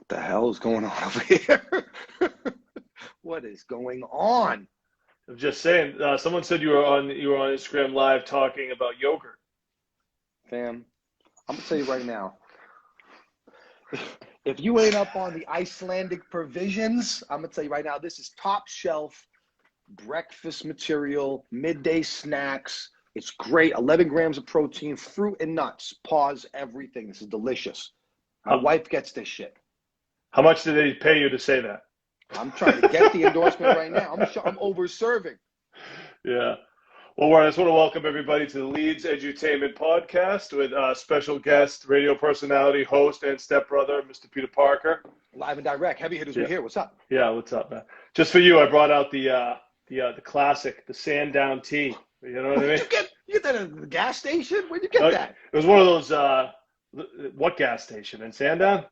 The hell is going on over here? What is going on? I'm just saying. Someone said you were on Instagram Live talking about yogurt. Fam, I'm gonna tell you right now. If you ain't up on the Icelandic provisions, I'm gonna tell you right now, this is top shelf breakfast material, midday snacks. It's great. 11 grams of protein, fruit and nuts. Pause everything. This is delicious. My wife gets this shit. How much did they pay you to say that? I'm trying to get the endorsement right now. I'm over serving. Yeah. Well, Warren, I just want to welcome everybody to the Leedz Edutainment Podcast with special guest, radio personality, host, and stepbrother, Mr. Peter Parker. Live and direct. Heavy hitters, we're here. What's up? Yeah, what's up, man? Just for you, I brought out the classic, the Sandown tea. You know what I mean? You get that at the gas station? Where'd you get that? It was one of those, what gas station? In Sandown?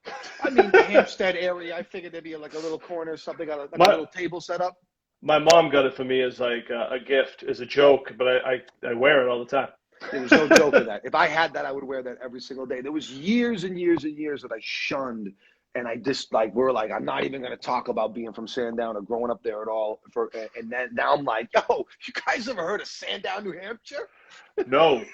I mean, the Hampstead area. I figured there'd be like a little corner or something, a little table set up. My mom got it for me as like a gift, as a joke, but I wear it all the time. There was no joke in that. If I had that, I would wear that every single day. There was years and years and years that I shunned, and I just I'm not even going to talk about being from Sandown or growing up there at all. And then now I'm like, yo, you guys ever heard of Sandown, New Hampshire? No.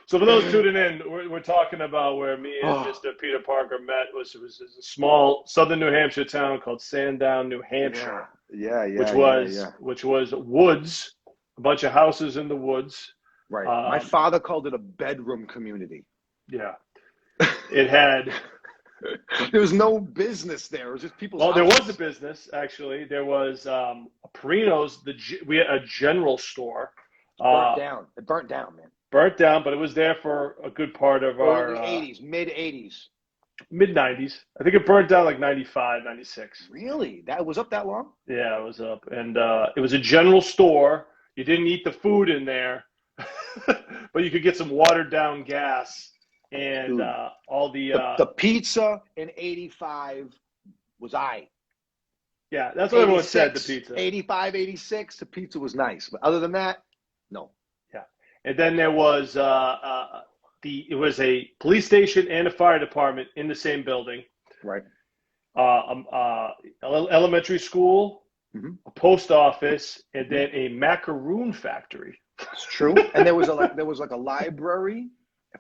So for those tuning in, we're talking about where me and Mr. Peter Parker met. It was a small southern New Hampshire town called Sandown, New Hampshire. Yeah. Which was woods, a bunch of houses in the woods. Right. My father called it a bedroom community. Yeah. It had. There was no business there. It was just people's. Well, there was a business actually. There was Perino's. We had a general store. Burnt down. It burnt down, man. Burnt down, but it was there for a good part of our 80s, mid-80s. Mid-90s. I think it burnt down like 95, 96. Really? That was up that long? Yeah, it was up. And it was a general store. You didn't eat the food in there, but you could get some watered-down gas. And all the pizza in 85 was Yeah, that's what everyone said, the pizza. 85, 86, the pizza was nice. But other than that, no. And then there was it was a police station and a fire department in the same building. Right. Elementary school, a post office, and then a macaroon factory. It's true. And there was a library.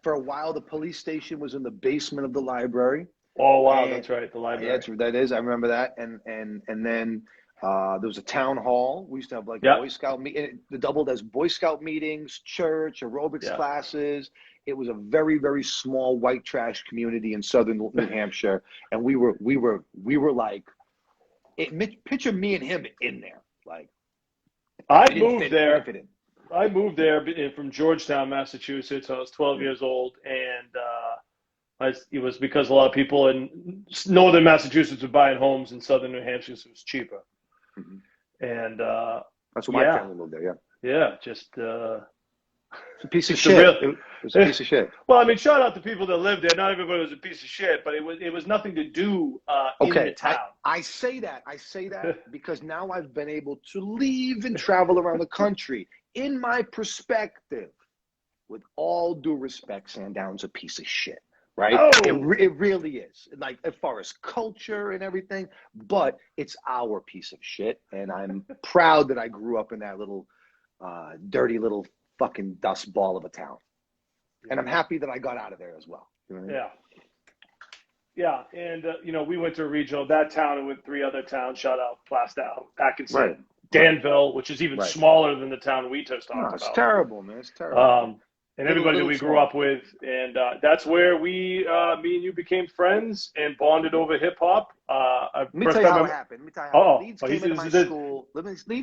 For a while, the police station was in the basement of the library. Oh wow, that's right, the library. Yeah, that is. I remember that. And then. There was a town hall. We used to have Boy Scout it doubled as Boy Scout meetings, church, aerobics classes. It was a very, very small white trash community in southern New Hampshire, and we were like, picture me and him in there. Like, I moved there from Georgetown, Massachusetts. I was 12 years old, and it was because a lot of people in northern Massachusetts were buying homes in southern New Hampshire, so it was cheaper. Mm-hmm. And that's why my family moved there. Yeah, just it's a piece of shit. It was a piece of shit. Well, I mean, shout out to people that lived there. Not everybody was a piece of shit, but it was nothing to do in the town. I say that because now I've been able to leave and travel around the country. In my perspective, with all due respect, Sandown's a piece of shit. Right? Oh. It really is. Like, as far as culture and everything, but it's our piece of shit. And I'm proud that I grew up in that little, dirty little fucking dust ball of a town. And I'm happy that I got out of there as well. You know what I mean? Yeah. And, we went to a regional, that town, and with 3 other towns, shout out Plastow, Atkinson, Danville, which is even smaller than the town we just talked about. It's terrible, man. It's terrible. And everybody that we grew up with, and that's where me and you became friends and bonded over hip hop. Let me tell you how it happened. Leedz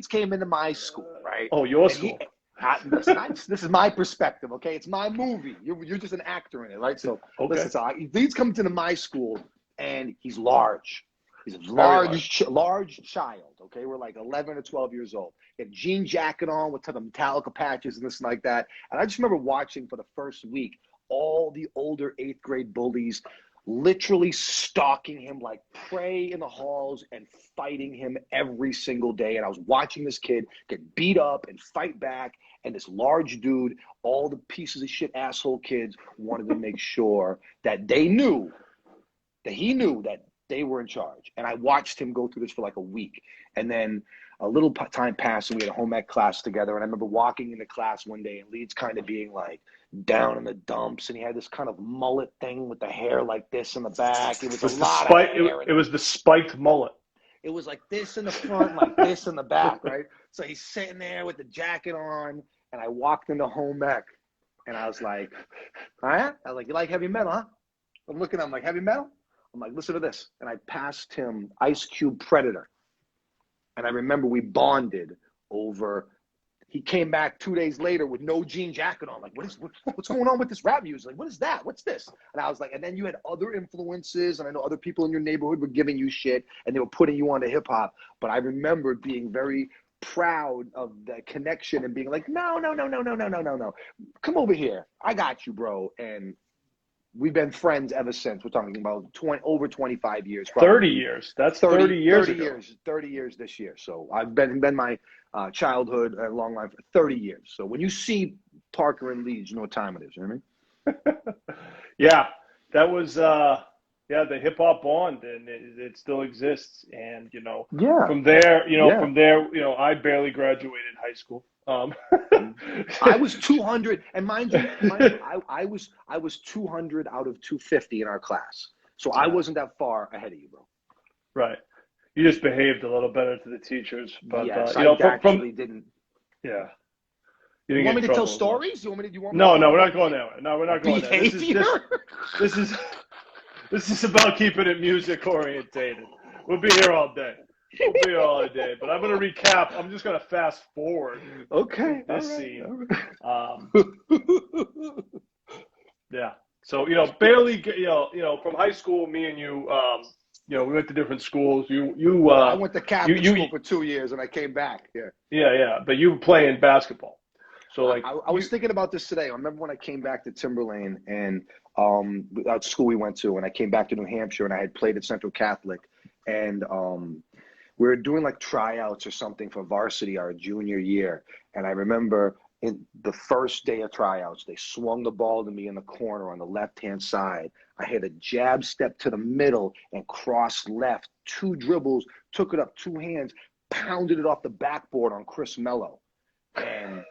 came into my school, right? Oh, your school. This is my perspective, okay? It's my movie. You're just an actor in it, right? So listen, Leedz comes into my school, and he's large. He's a large child, okay? We're like 11 or 12 years old. He had a jean jacket on with the Metallica patches and this and like that. And I just remember watching for the first week all the older 8th grade bullies literally stalking him like prey in the halls and fighting him every single day. And I was watching this kid get beat up and fight back. And this large dude, all the pieces of shit asshole kids wanted to make sure that they knew that he knew that they were in charge. And I watched him go through this for like a week. And then a little time passed and we had a home ec class together. And I remember walking into class one day and Leedz kind of being like down in the dumps. And he had this kind of mullet thing with the hair like this in the back. It was a lot of hair. It was the spiked mullet. It was like this in the front, like this in the back, right? So he's sitting there with the jacket on. And I walked into home ec. And I was like, all right? I was like, you like heavy metal, huh? I'm looking at him like, heavy metal? I'm like, listen to this. And I passed him Ice Cube Predator. And I remember we bonded over, he came back 2 days later with no jean jacket on. Like, what's going on with this rap music? Like, what is that? What's this? And I was like, and then you had other influences. And I know other people in your neighborhood were giving you shit and they were putting you onto hip hop. But I remember being very proud of that connection and being like, no. Come over here. I got you, bro. And we've been friends ever since. We're talking about over 25 years. Probably. 30 years. That's 30 years 30 ago. 30 years this year. So I've been my childhood and long life for 30 years. So when you see Parker and Leedz, you know what time it is. You know what I mean? Yeah, that was the hip hop bond, and it still exists. And from there, I barely graduated high school. I was 200, and mind you, I was 200 out of 250 in our class, so I wasn't that far ahead of you, bro. Right, you just behaved a little better to the teachers, but yes, I actually didn't. Yeah, you want me to tell stories? You want me to? No, we're not going there. No, we're not going there. This is about keeping it music orientated. We'll be here all day. We'll be here all day, but I'm going to recap. I'm just going to fast forward. Okay. This scene. Yeah. So barely. From high school, me and you. We went to different schools. I went to Catholic school for 2 years, and I came back. Yeah. Yeah. But you were playing basketball. So I was thinking about this today. I remember when I came back to Timberlane and at school we went to, and I came back to New Hampshire, and I had played at Central Catholic, and we were doing like tryouts or something for varsity our junior year. And I remember in the first day of tryouts, they swung the ball to me in the corner on the left-hand side. I had a jab step to the middle and crossed left, 2 dribbles, took it up 2 hands, pounded it off the backboard on Chris Mello. And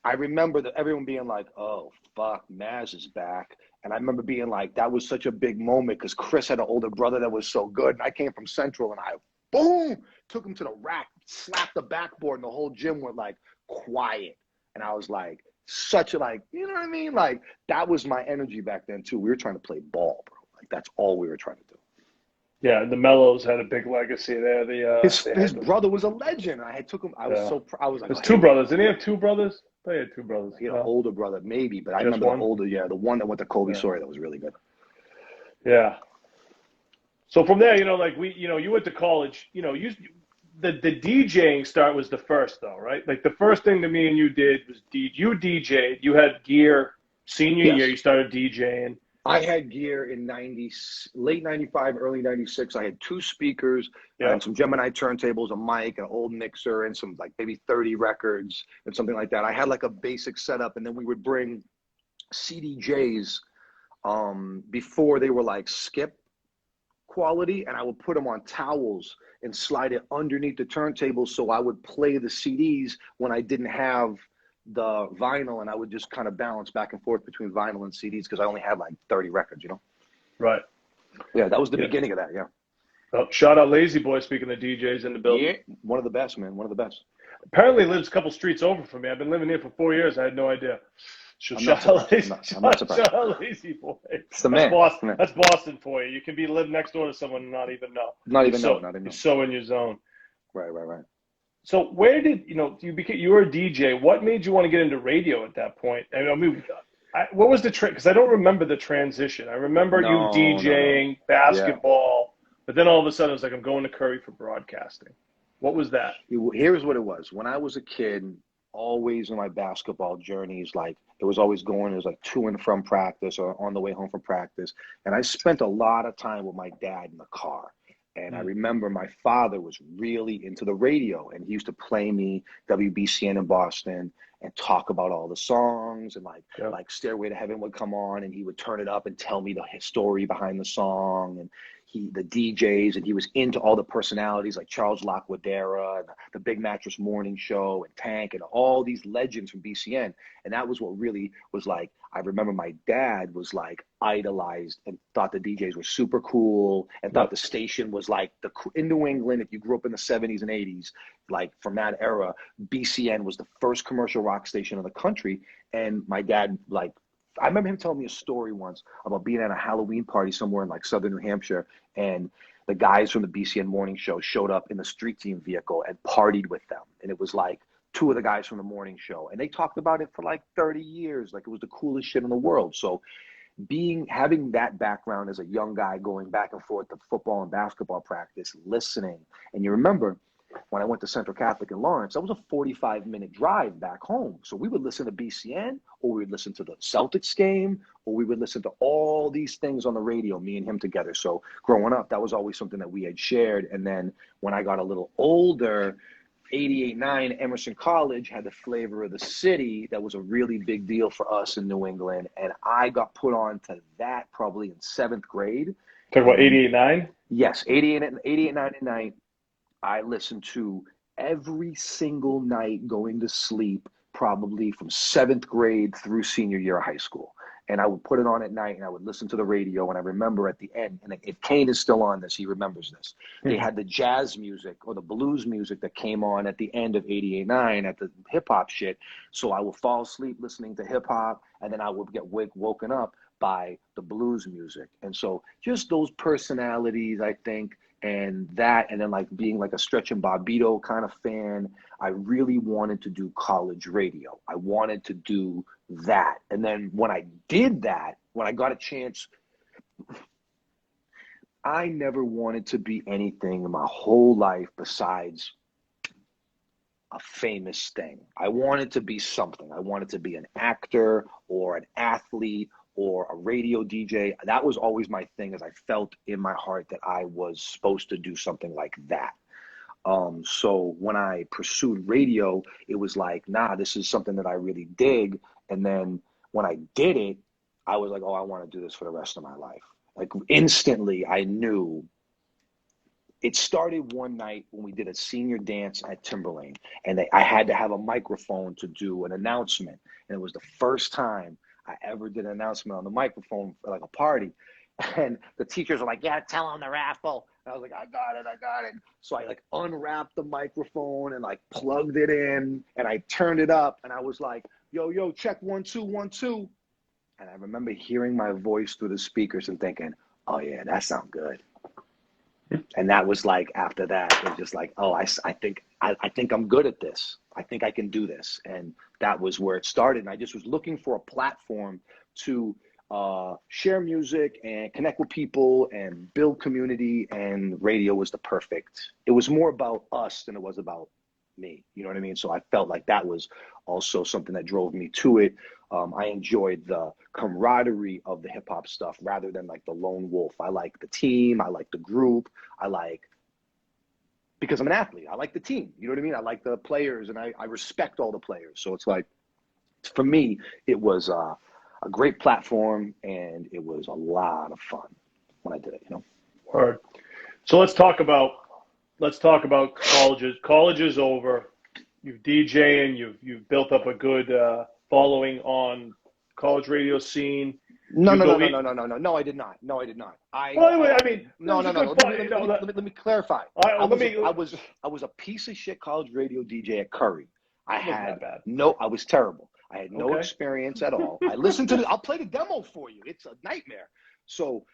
I remember that everyone being like, oh, fuck, Maz is back. And I remember being like, that was such a big moment because Chris had an older brother that was so good. And I came from Central and I, boom, took him to the rack, slapped the backboard, and the whole gym went like quiet. And I was like, such a like, you know what I mean? Like, that was my energy back then too. We were trying to play ball, bro. Like, that's all we were trying to do. Yeah, the Mellos had a big legacy there. His brother was a legend. I took him. I was like, there's 2 brothers. Didn't he have 2 brothers? They had 2 brothers. He had an older brother, maybe, but I remember the older, the one that went to Kobe Sawyer that was really good. Yeah. So from there, you went to college. The DJing start was the first, though, right? Like the first thing that me and you did was you DJ'd. You had gear. Senior year, you started DJing. I had gear in late 95, early 96. I had 2 speakers and some Gemini turntables, a mic, an old mixer, and some like maybe 30 records and something like that. I had like a basic setup, and then we would bring CDJs before they were like skip quality, and I would put them on towels and slide it underneath the turntables so I would play the CDs when I didn't have the vinyl, and I would just kind of balance back and forth between vinyl and CDs because I only had like 30 records, Right. Yeah, that was the beginning of that, Oh, shout out Lazy Boy, speaking of DJs in the building. Yeah, one of the best, man, one of the best. Apparently lives a couple streets over from me. I've been living here for 4 years. I had no idea. Shout out Lazy Boy. It's the man. That's Boston for you. You can live next door to someone and not even know. You're so in your zone. Right. So where did you were a DJ? What made you want to get into radio at that point? I mean, what was the because I don't remember the transition. I remember you DJing basketball, but then all of a sudden it was like I'm going to Curry for broadcasting. What was that? Here's what it was. When I was a kid, always in my basketball journeys, like it was always like to and from practice or on the way home from practice, and I spent a lot of time with my dad in the car. And I remember my father was really into the radio, and he used to play me WBCN in Boston and talk about all the songs, and like Stairway to Heaven would come on, and he would turn it up and tell me the story behind the song, and the DJs, and he was into all the personalities like Charles Laquadera and the Big Mattress Morning Show and Tank and all these legends from BCN. And that was what really was like, I remember my dad was like idolized and thought the DJs were super cool and thought the station was like in New England, if you grew up in the 70s and 80s, like from that era, BCN was the first commercial rock station in the country. And my dad, like, I remember him telling me a story once about being at a Halloween party somewhere in like southern New Hampshire, and the guys from the BCN morning show showed up in the street team vehicle and partied with them. And it was like two of the guys from the morning show, and they talked about it for like 30 years, like it was the coolest shit in the world. So having that background as a young guy going back and forth to football and basketball practice, listening, and you remember when I went to Central Catholic in Lawrence, that was a 45-minute drive back home. So we would listen to BCN, or we would listen to the Celtics game, or we would listen to all these things on the radio, me and him together. So growing up, that was always something that we had shared. And then when I got a little older, 88.9 Emerson College had the flavor of the city. That was a really big deal for us in New England. And I got put on to that probably in 7th grade. Talk about 88.9? Yes, 88.9 at night. I listened to every single night going to sleep, probably from 7th grade through senior year of high school. And I would put it on at night, and I would listen to the radio. And I remember at the end, and if Kane is still on this, he remembers this. They had the jazz music or the blues music that came on at the end of 88.9 at the hip hop shit. So I would fall asleep listening to hip hop, and then I would get woken up by the blues music. And so just those personalities, I think, and then like being like a Stretch and Bobbito kind of fan, I really wanted to do college radio. I wanted to do that. And then when I did that, when I got a chance, I never wanted to be anything in my whole life besides a famous thing. I wanted to be something. I wanted to be an actor or an athlete or a radio DJ. That was always my thing, as I felt in my heart that I was supposed to do something like that. So when I pursued radio, it was like, nah, this is something that I really dig. And then when I did it, I was like, oh, I want to do this for the rest of my life. Like instantly, I knew. It started one night when we did a senior dance at Timberlane, and I had to have a microphone to do an announcement. And it was the first time I ever did an announcement on the microphone for like a party. And the teachers were like, yeah, tell them the raffle. And I was like, I got it. So I like unwrapped the microphone and like plugged it in, and I turned it up, and I was like, yo, check 1 2 1 2. And I remember hearing my voice through the speakers and thinking, oh yeah, that sounds good. And that was like, after that, it was just like, oh, I think I'm good at this. I think I can do this. And that was where it started. And I just was looking for a platform to share music and connect with people and build community. And radio was the perfect. It was more about us than it was about me. You know what I mean? So I felt like that was also something that drove me to it. I enjoyed the camaraderie of the hip hop stuff rather than like the lone wolf. I like the team. I like the group. Because I'm an athlete, I like the team. You know what I mean? I like the players, and I respect all the players. So it's like, for me, it was a great platform, and it was a lot of fun when I did it, you know? Word. So let's talk about colleges. College is over. You've DJing. You've built up a good following on college radio scene. No, I did not. Let me clarify. I was a piece of shit college radio DJ at Curry. I was terrible. I had no experience at all. I listened to I'll play the demo for you. It's a nightmare. So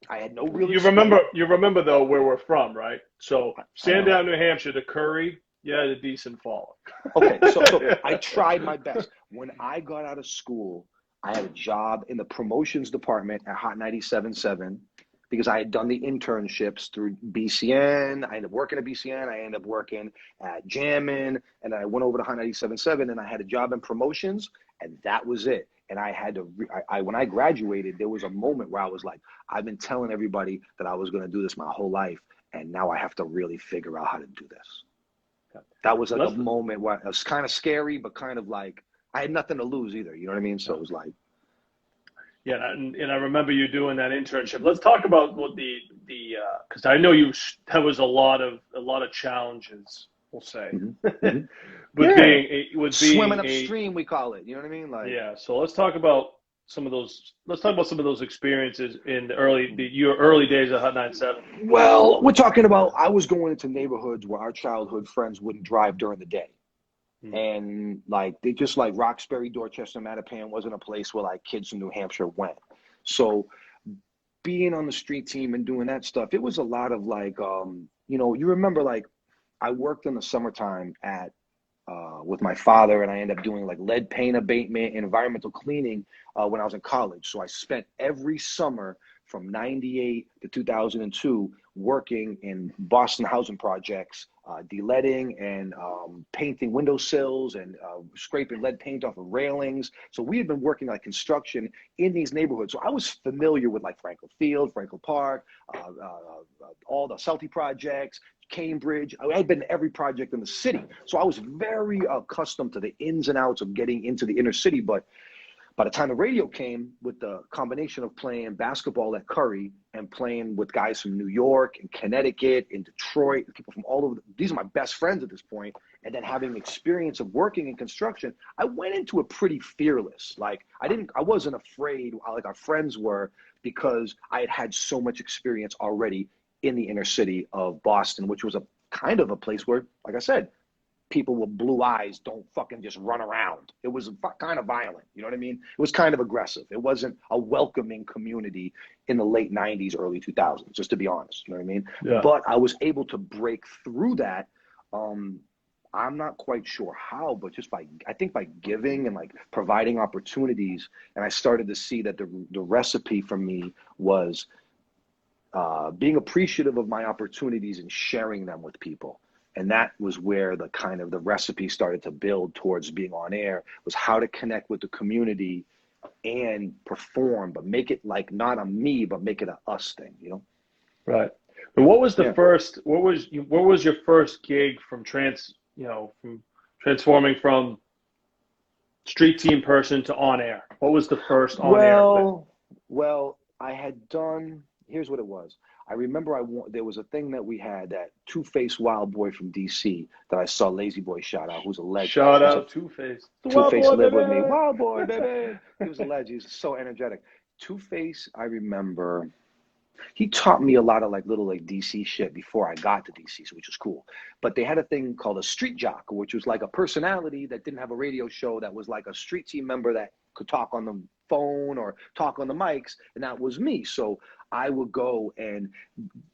I had no real. You remember though where we're from, right? So Sandown, New Hampshire to Curry. You had a decent following. Okay, so I tried my best. When I got out of school, I had a job in the promotions department at Hot 97.7 because I had done the internships through BCN. I ended up working at BCN. I ended up working at Jammin', and I went over to Hot 97.7, and I had a job in promotions, and that was it. And I had to, when I graduated, there was a moment where I was like, I've been telling everybody that I was going to do this my whole life. And now I have to really figure out how to do this. That was like a moment where it was kind of scary, but kind of like, I had nothing to lose either. You know what I mean? So it was like. Yeah. And I remember you doing that internship. Let's talk about what because I know that was a lot of challenges, we'll say. Mm-hmm. With swimming upstream, we call it. You know what I mean? Like, yeah. So let's talk about some of those experiences in your early days at Hot 97. Well, we're talking about, I was going into neighborhoods where our childhood friends wouldn't drive during the day. And like, they just like Roxbury, Dorchester, Mattapan wasn't a place where like kids from New Hampshire went. So being on the street team and doing that stuff, it was a lot of like, you remember, like, I worked in the summertime with my father, and I ended up doing like lead paint abatement and environmental cleaning when I was in college. So I spent every summer from 98 to 2002 working in Boston housing projects, de-leading and painting windowsills and scraping lead paint off of railings. So we had been working like construction in these neighborhoods. So I was familiar with like Franklin Field, Franklin Park, all the Celtic projects, Cambridge. I had been to every project in the city. So I was very accustomed to the ins and outs of getting into the inner city. But by the time the radio came, with the combination of playing basketball at Curry and playing with guys from New York and Connecticut and Detroit, people from all over, these are my best friends at this point, and then having experience of working in construction, I went into it pretty fearless. Like, I wasn't afraid like our friends were, because I had had so much experience already in the inner city of Boston, which was a kind of a place where, like I said, people with blue eyes don't fucking just run around. It was kind of violent. You know what I mean? It was kind of aggressive. It wasn't a welcoming community in the late 90s, early 2000s, just to be honest. You know what I mean? Yeah. But I was able to break through that. I'm not quite sure how, but just by giving and like providing opportunities. And I started to see that the recipe for me was being appreciative of my opportunities and sharing them with people. And that was where the kind of the recipe started to build towards being on air, was how to connect with the community and perform, but make it like not a me, but make it a us thing, you know? Right. But what was the first, what was your first gig from from transforming from street team person to on air? What was the first on air thing? Well, I had done, here's what it was. I remember there was a thing that we had, that Two-Face Wild Boy from DC that I saw Lazy Boy shout out, who's a legend. Shout out Two-Face. Two-Face lived with me. Wild Boy, baby. He was a legend. He was so energetic. Two-Face, I remember, he taught me a lot of like little like DC shit before I got to DC, which was cool. But they had a thing called a street jock, which was like a personality that didn't have a radio show, that was like a street team member that could talk on the phone or talk on the mics, and that was me. So I would go and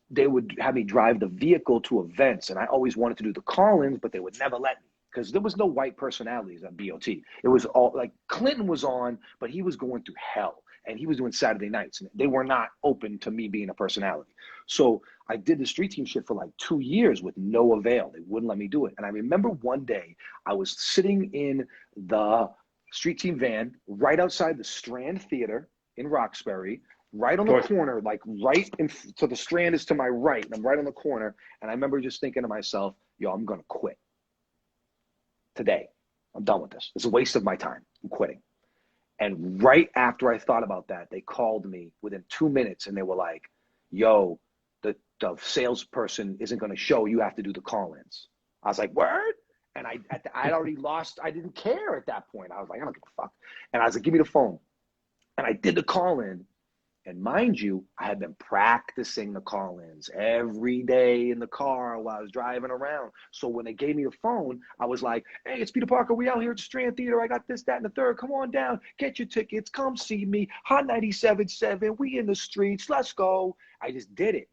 they would have me drive the vehicle to events, and I always wanted to do the call-ins, but they would never let me because there was no white personalities at BOT. It was all like Clinton was on, but he was going through hell, and he was doing Saturday nights, and they were not open to me being a personality. So I did the street team shit for like 2 years with no avail. They wouldn't let me do it. And I remember one day I was sitting in the street team van right outside the Strand Theater in Roxbury, right on the corner, like so the Strand is to my right, and I'm right on the corner. And I remember just thinking to myself, yo, I'm going to quit today. I'm done with this. It's a waste of my time. I'm quitting. And right after I thought about that, they called me within 2 minutes, and they were like, yo, the salesperson isn't going to show. You have to do the call-ins. I was like, word? And I'd already lost. I didn't care at that point. I was like, I don't give a fuck. And I was like, give me the phone. And I did the call-in. And mind you, I had been practicing the call-ins every day in the car while I was driving around. So when they gave me the phone, I was like, hey, it's Peter Parker. We out here at the Strand Theater. I got this, that, and the third. Come on down. Get your tickets. Come see me. Hot 97.7. We in the streets. Let's go. I just did it.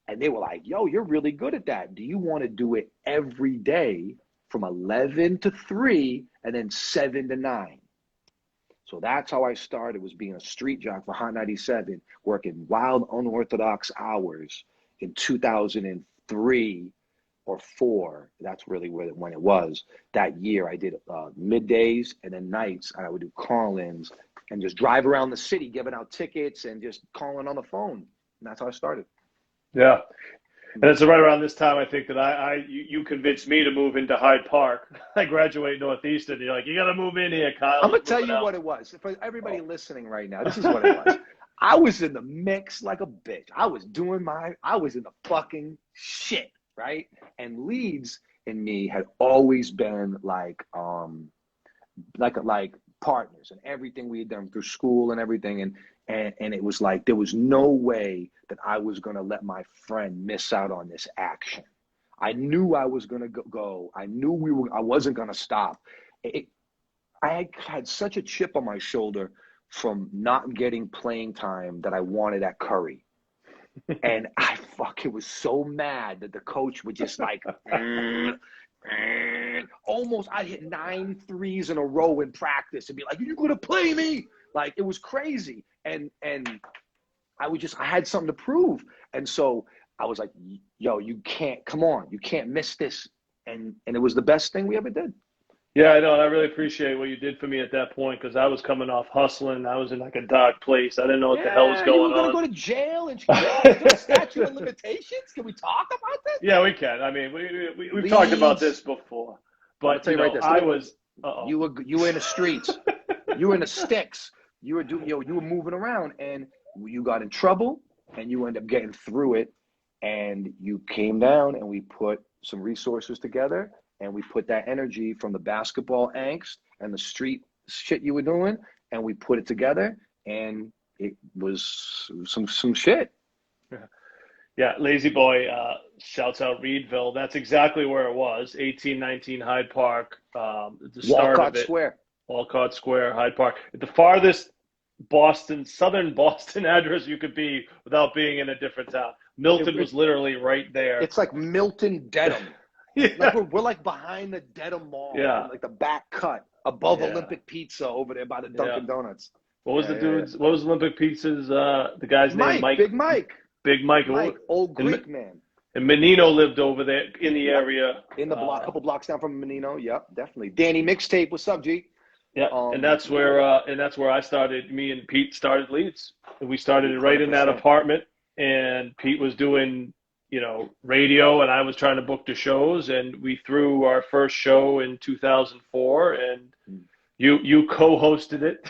And they were like, yo, you're really good at that. Do you want to do it every day from 11 to 3 and then 7 to 9? So that's how I started, was being a street jock for Hot 97, working wild, unorthodox hours in 2003 or 4. That's really when it was. That year I did middays and then nights. I would do call-ins and just drive around the city giving out tickets and just calling on the phone. And that's how I started. Yeah. And it's right around this time, I think, that you convinced me to move into Hyde Park. I graduate Northeastern. You're like, you got to move in here, Kyle. I'm going to tell you what it was. For everybody listening right now, this is what it was. I was in the mix like a bitch. I was in the fucking shit, right? And Leedz and me had always been like partners and everything we had done through school and everything. And it was like, there was no way that I was going to let my friend miss out on this action. I knew I was going to go. I knew I wasn't going to stop. I had such a chip on my shoulder from not getting playing time that I wanted at Curry. And I fucking was so mad that the coach would just like, almost, I hit 9 threes in a row in practice and be like, "Are you going to play me?" Like, it was crazy. And I had something to prove. And so I was like, yo, you can't miss this. And it was the best thing we ever did. Yeah, I know. And I really appreciate what you did for me at that point, because I was coming off hustling. I was in like a dark place. I didn't know what the hell was going on. You were going to go to jail and statute of limitations. Can we talk about this? Yeah, we can. I mean, we've talked about this before. But you know, I was. You were in the streets. You were in the sticks. You were moving around, and you got in trouble, and you ended up getting through it, and you came down, and we put some resources together. And we put that energy from the basketball angst and the street shit you were doing, and we put it together, and it was some shit. Yeah, Lazy Boy shouts out Reedville. That's exactly where it was, 1819 Hyde Park. The start of it. Square. Walcott Square, Hyde Park. The farthest southern Boston address you could be without being in a different town. Milton was literally right there. It's like Milton Dedham. Yeah. Like we're like behind the Dedham Mall, like the back cut above Olympic Pizza over there by the Dunkin' Donuts. What was the dude's? What was Olympic Pizza's? The guy's name? Mike. Big Mike. Big Mike. Old Greek man. And Menino lived over there in the area. In the block, couple blocks down from Menino. Yep, definitely. Danny Mixtape, what's up, G? Yeah, and that's where I started. Me and Pete started Leedz, and we started right in that apartment. And Pete was doing, radio, and I was trying to book the shows, and we threw our first show in 2004, and you co-hosted it.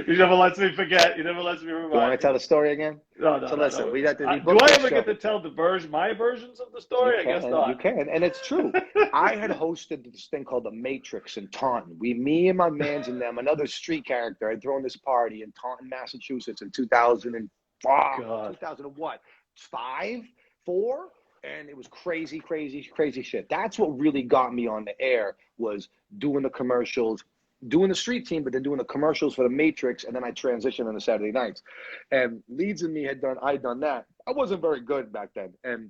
You never lets me forget. You never lets me remind. You want to tell the story again? No. So listen, we got to. Do I ever get to tell my versions of the story? I guess not. You can, and it's true. I had hosted this thing called The Matrix in Taunton. Me and my mans and them, another street character, had thrown this party in Taunton, Massachusetts in 2005. 2000 and what? 5, 4, and it was crazy shit. That's what really got me on the air, was doing the commercials, doing the street team, but then doing the commercials for the Matrix, and then I transitioned on the Saturday nights. And Leedz and me I'd done that. I wasn't very good back then, and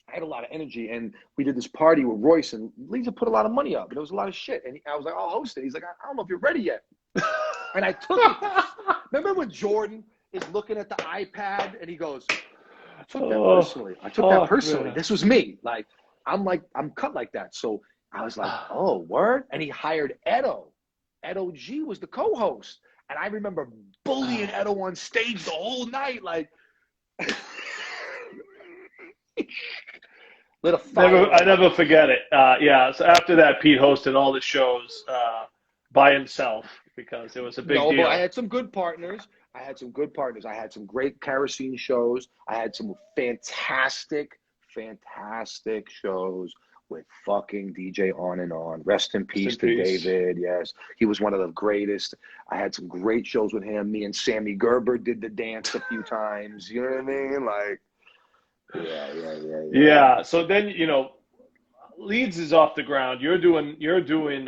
I had a lot of energy, and we did this party with Royce, and Leedz had put a lot of money up, and there was a lot of shit, and I was like, I'll host it. He's like, I don't know if you're ready yet. And I took it. Remember when Jordan is looking at the iPad, and he goes, I took that personally. Man. This was me. I'm cut like that. So I was like, oh, word? And he hired Edo. Edo G was the co-host. And I remember bullying Edo on stage the whole night. Like, lit a fire. I never forget it. So after that, Pete hosted all the shows by himself, because it was a big deal. But I had some good partners. I had some great kerosene shows. I had some fantastic shows with fucking DJ On and On. Rest in peace to David. Yes, he was one of the greatest. I had some great shows with him. Me and Sammy Gerber did the dance a few times. You know what I mean? Like, yeah. So then, Leedz is off the ground. You're doing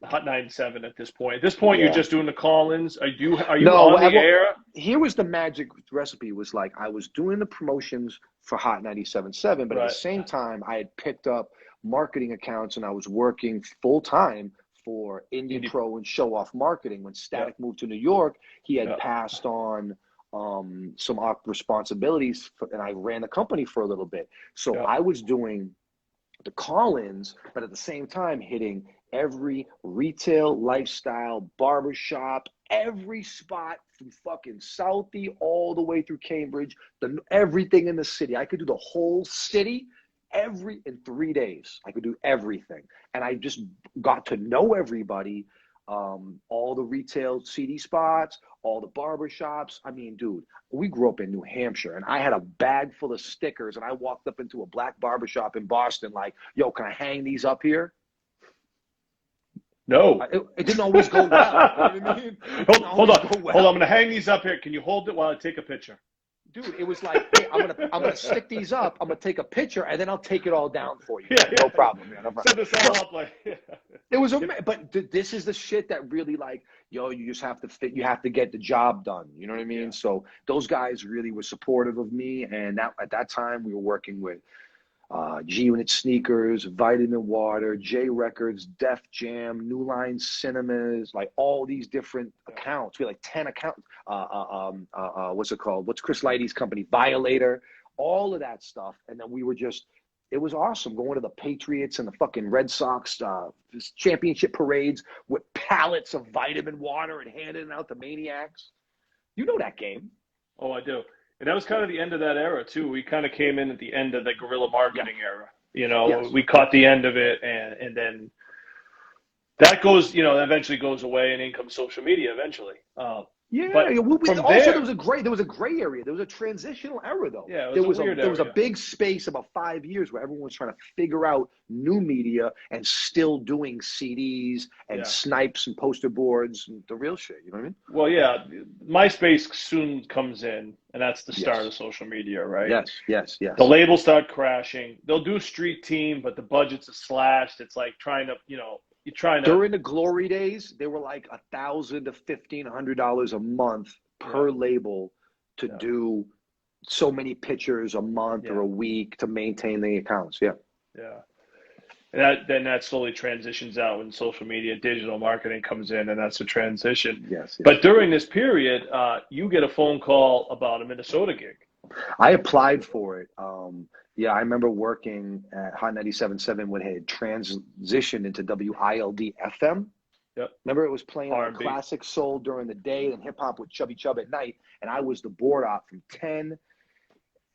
Hot 97 at this point. At this point, you're just doing the call-ins. Are you on the air? Here was the magic recipe. Was like, I was doing the promotions for Hot 97.7, but at the same time, I had picked up marketing accounts, and I was working full-time for Indie Pro and Show Off Marketing. When Static moved to New York, he had passed on some responsibilities, and I ran the company for a little bit. So I was doing the call-ins, but at the same time hitting every retail, lifestyle, barbershop, every spot from fucking Southie all the way through Cambridge, everything in the city. I could do the whole city in 3 days. I could do everything. And I just got to know everybody, all the retail CD spots, all the barber shops. I mean, dude, we grew up in New Hampshire, and I had a bag full of stickers, and I walked up into a black barber shop in Boston like, yo, can I hang these up here? No. It didn't always go well. You know what I mean? Hold on. I'm going to hang these up here. Can you hold it while I take a picture? Dude, it was like, hey, I'm gonna stick these up. I'm gonna take a picture, and then I'll take it all down for you. Yeah, no problem, man. No problem. Set this all up like. Yeah. It was but this is the shit that really, like, yo, you just have to fit. You have to get the job done. You know what I mean? Yeah. So those guys really were supportive of me, and at that time we were working with G-Unit Sneakers, Vitamin Water, J Records, Def Jam, New Line Cinemas, like all these different accounts. We had like 10 accounts. What's it called? What's Chris Lighty's company? Violator, all of that stuff. And then we were just, it was awesome going to the Patriots and the fucking Red Sox championship parades with pallets of Vitamin Water and handing it out to maniacs. You know that game. Oh, I do. And that was kind of the end of that era, too. We kind of came in at the end of the guerrilla marketing era. You know, yes. We caught the end of it, and then that goes, you know, eventually goes away, and in comes social media eventually. There was a gray area. There was a transitional era, though. Yeah, there was a big space about 5 years where everyone was trying to figure out new media and still doing CDs and snipes and poster boards and the real shit. You know what I mean? Well, yeah, MySpace soon comes in, and that's the start of social media, right? Yes. The labels start crashing. They'll do Street Team, but the budgets are slashed. It's like trying to, you know. During the glory days, they were like $1,000 to $1,500 a month per label to do so many pictures a month or a week to maintain the accounts. Yeah. And that slowly transitions out when social media, digital marketing comes in, and that's a transition. Yes. But during this period, you get a phone call about a Minnesota gig. I applied for it. I remember working at Hot 97.7 when it had transitioned into WILD FM. Yep. Remember, it was playing R&B. Classic soul during the day and hip hop with Chubby Chub at night. And I was the board op from 10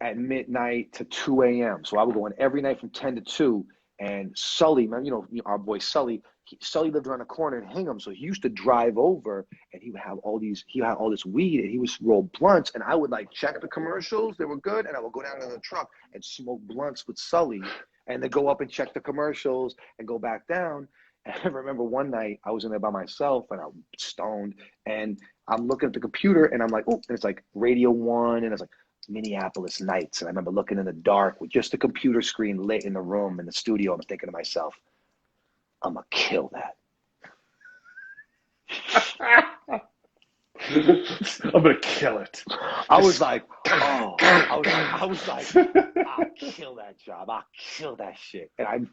at midnight to 2 a.m. So I would go in every night from 10 to 2. And Sully, man, you know, our boy Sully, Sully lived around the corner in Hingham, so he used to drive over and he had all this weed and he would roll blunts, and I would like check the commercials, they were good, and I would go down to the truck and smoke blunts with Sully and then go up and check the commercials and go back down. And I remember one night I was in there by myself and I'm stoned and I'm looking at the computer and I'm like, oh, and it's like Radio 1 and it's like Minneapolis Nights. And I remember looking in the dark with just the computer screen lit in the room in the studio. I'm thinking to myself, I'm going to kill that. I'm going to kill it. I was like, I'll kill that job. I'll kill that shit. And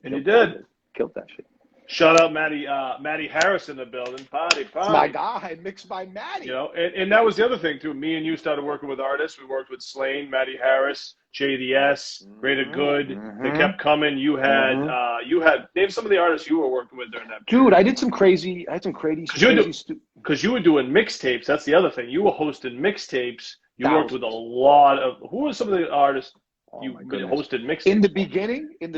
you did. Killed that shit. Shout out Matty Harris in the building. Party. It's my guy, mixed by Matty. You know, and that was the other thing too. Me and you started working with artists. We worked with Slane, Matty Harris, JDS, Greater Good. They kept coming. You had name some of the artists you were working with during that period. Dude, I had some crazy because you were doing mixtapes. That's the other thing. You were hosting mixtapes. You worked with a lot of who were some of the artists you hosted mixtapes? In the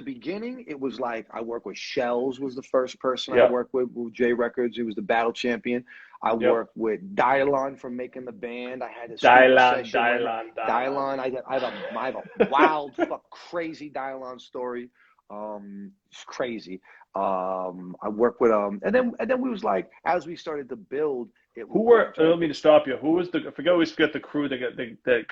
beginning, it was like I worked with Shells was the first person I worked with J Records. He was the battle champion. I worked with Dylon from Making the Band. I had his Dylon. I have a wild, crazy Dylon story. It's crazy. I worked with and then we was like, as we started to build it. Let me stop you. Who was I always forget the crew that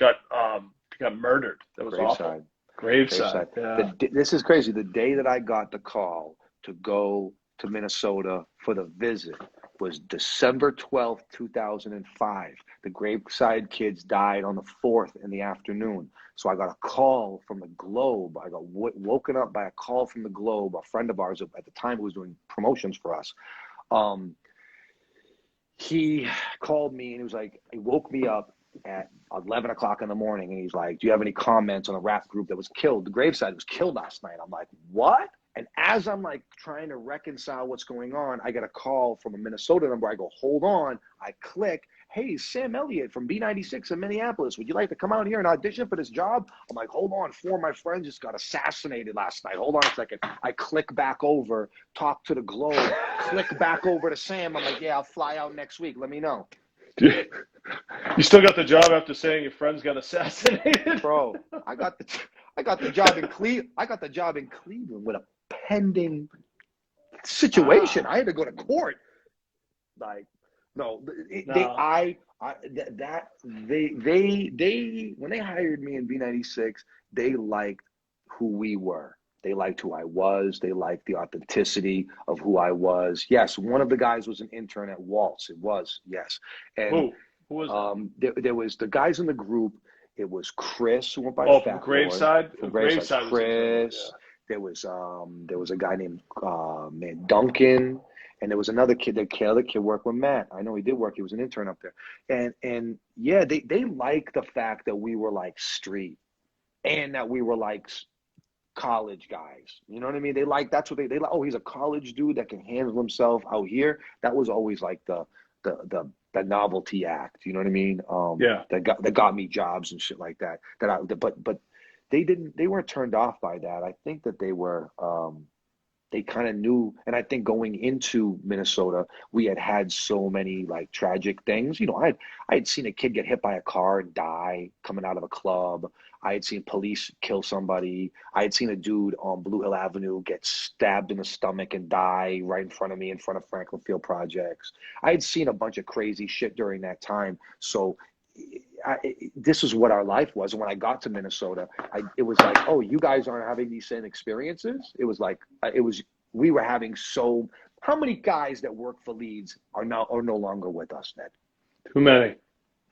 got murdered. That was awful. Graveside. Yeah. This is crazy. The day that I got the call to go to Minnesota for the visit was December 12th, 2005. The Graveside kids died on the 4th in the afternoon. So I got a call from the Globe. I got woken up by a call from the Globe, a friend of ours at the time who was doing promotions for us. He called me and he woke me up at 11 o'clock in the morning and he's like, do you have any comments on a rap group that was killed? The Graveside was killed last night. I'm like, what? And as I'm like trying to reconcile what's going on, I get a call from a Minnesota number. I go, hold on. I click. Hey, Sam Elliott from B96 in Minneapolis. Would you like to come out here and audition for this job? I'm like, hold on. 4 of my friends just got assassinated last night. Hold on a second. I click back over, talk to the Globe, click back over to Sam. I'm like, yeah, I'll fly out next week. Let me know. You still got the job after saying your friends got assassinated? Bro, I got the job in Cleveland. I got the job in Cleveland with a pending situation. I had to go to court. Like, no, they when they hired me in B96, they liked who we were. They liked who I was. They liked the authenticity of who I was. Yes, one of the guys was an intern at Waltz. It was, yes. And who was that? There was the guys in the group. It was Chris, who went by from Graveside. From Graveside, Chris. There was a guy named Duncan, and there was another kid. The other kid worked with Matt. I know he did work. He was an intern up there, and yeah, they liked the fact that we were like street, and that we were like college guys. You know what I mean? They like, that's what they like. Oh, he's a college dude that can handle himself out here. That was always like the novelty act. You know what I mean? That got me jobs and shit like that. But they weren't turned off by that. I think that they were, they kind of knew. And I think going into Minnesota, we had so many like tragic things. You know, I had seen a kid get hit by a car and die coming out of a club. I had seen police kill somebody. I had seen a dude on Blue Hill Avenue get stabbed in the stomach and die right in front of me in front of Franklin Field Projects. I had seen a bunch of crazy shit during that time. So this is what our life was. And when I got to Minnesota, it was like, oh, you guys aren't having these same experiences. It was like, we were having how many guys that work for Leedz are no longer with us, Ned? Too many.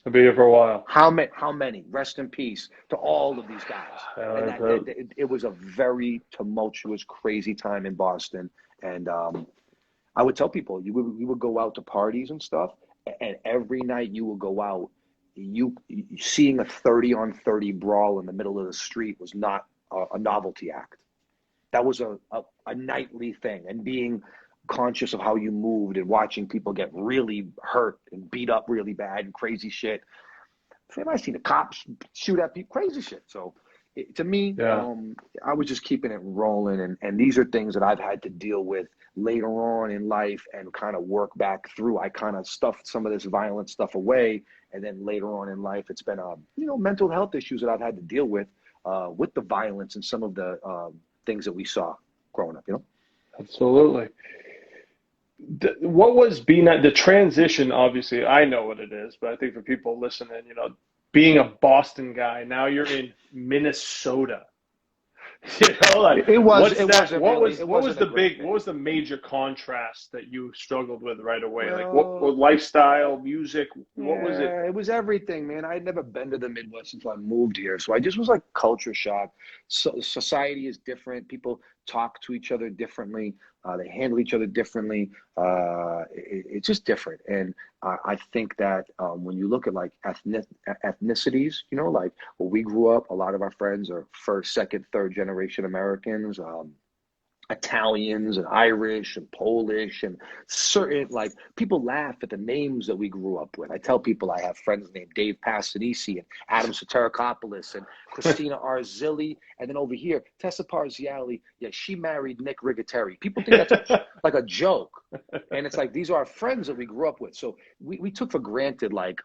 I'll be here for a while. How many? Rest in peace to all of these guys. And it was a very tumultuous, crazy time in Boston. And I would tell people, we would go out to parties and stuff, and every night you would go out, you seeing a 30-on-30 brawl in the middle of the street was not a novelty act. That was a nightly thing, and being conscious of how you moved and watching people get really hurt and beat up really bad and crazy shit. I've seen the cops shoot at people, crazy shit. So to me, I was just keeping it rolling. And these are things that I've had to deal with later on in life and kind of work back through. I kind of stuffed some of this violent stuff away. And then later on in life, it's been, mental health issues that I've had to deal with the violence and some of the things that we saw growing up, Absolutely. What was the transition? Obviously, I know what it is, but I think for people listening, being a Boston guy, now you're in Minnesota. What was the major contrast that you struggled with right away? Like what lifestyle, music, what was it? It was everything, man. I had never been to the Midwest until I moved here. So I just was like culture shock. So society is different. People talk to each other differently. They handle each other differently. It's just different. And I think that when you look at like ethnicities, like where we grew up, a lot of our friends are first, second, third generation Americans, Italians and Irish and Polish, and certain, like, people laugh at the names that we grew up with. I tell people I have friends named Dave Passanisi and Adam Soterakopoulos and Christina Arzilli, and then over here Tessa Parziali. Yeah, she married Nick Rigateri. People think that's like a joke, and it's like these are our friends that we grew up with. So we took for granted, like,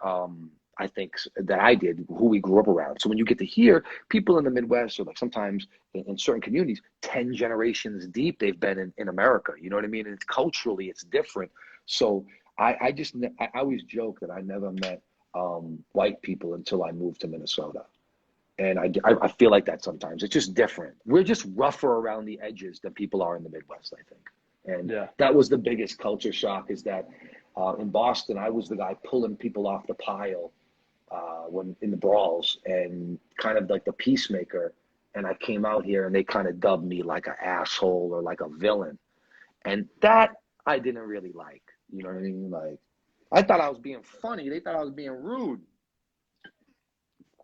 I think that I did, who we grew up around. So when you get to hear people in the Midwest, or like sometimes in certain communities, 10 generations deep, they've been in America. You know what I mean? And it's culturally, it's different. So I always joke that I never met white people until I moved to Minnesota. And I feel like that sometimes. It's just different. We're just rougher around the edges than people are in the Midwest, I think. And that was the biggest culture shock, is that in Boston, I was the guy pulling people off the pile when in the brawls, and kind of like the peacemaker. And I came out here and they kind of dubbed me like an asshole or like a villain. And that I didn't really like. You know what I mean? Like, I thought I was being funny. They thought I was being rude.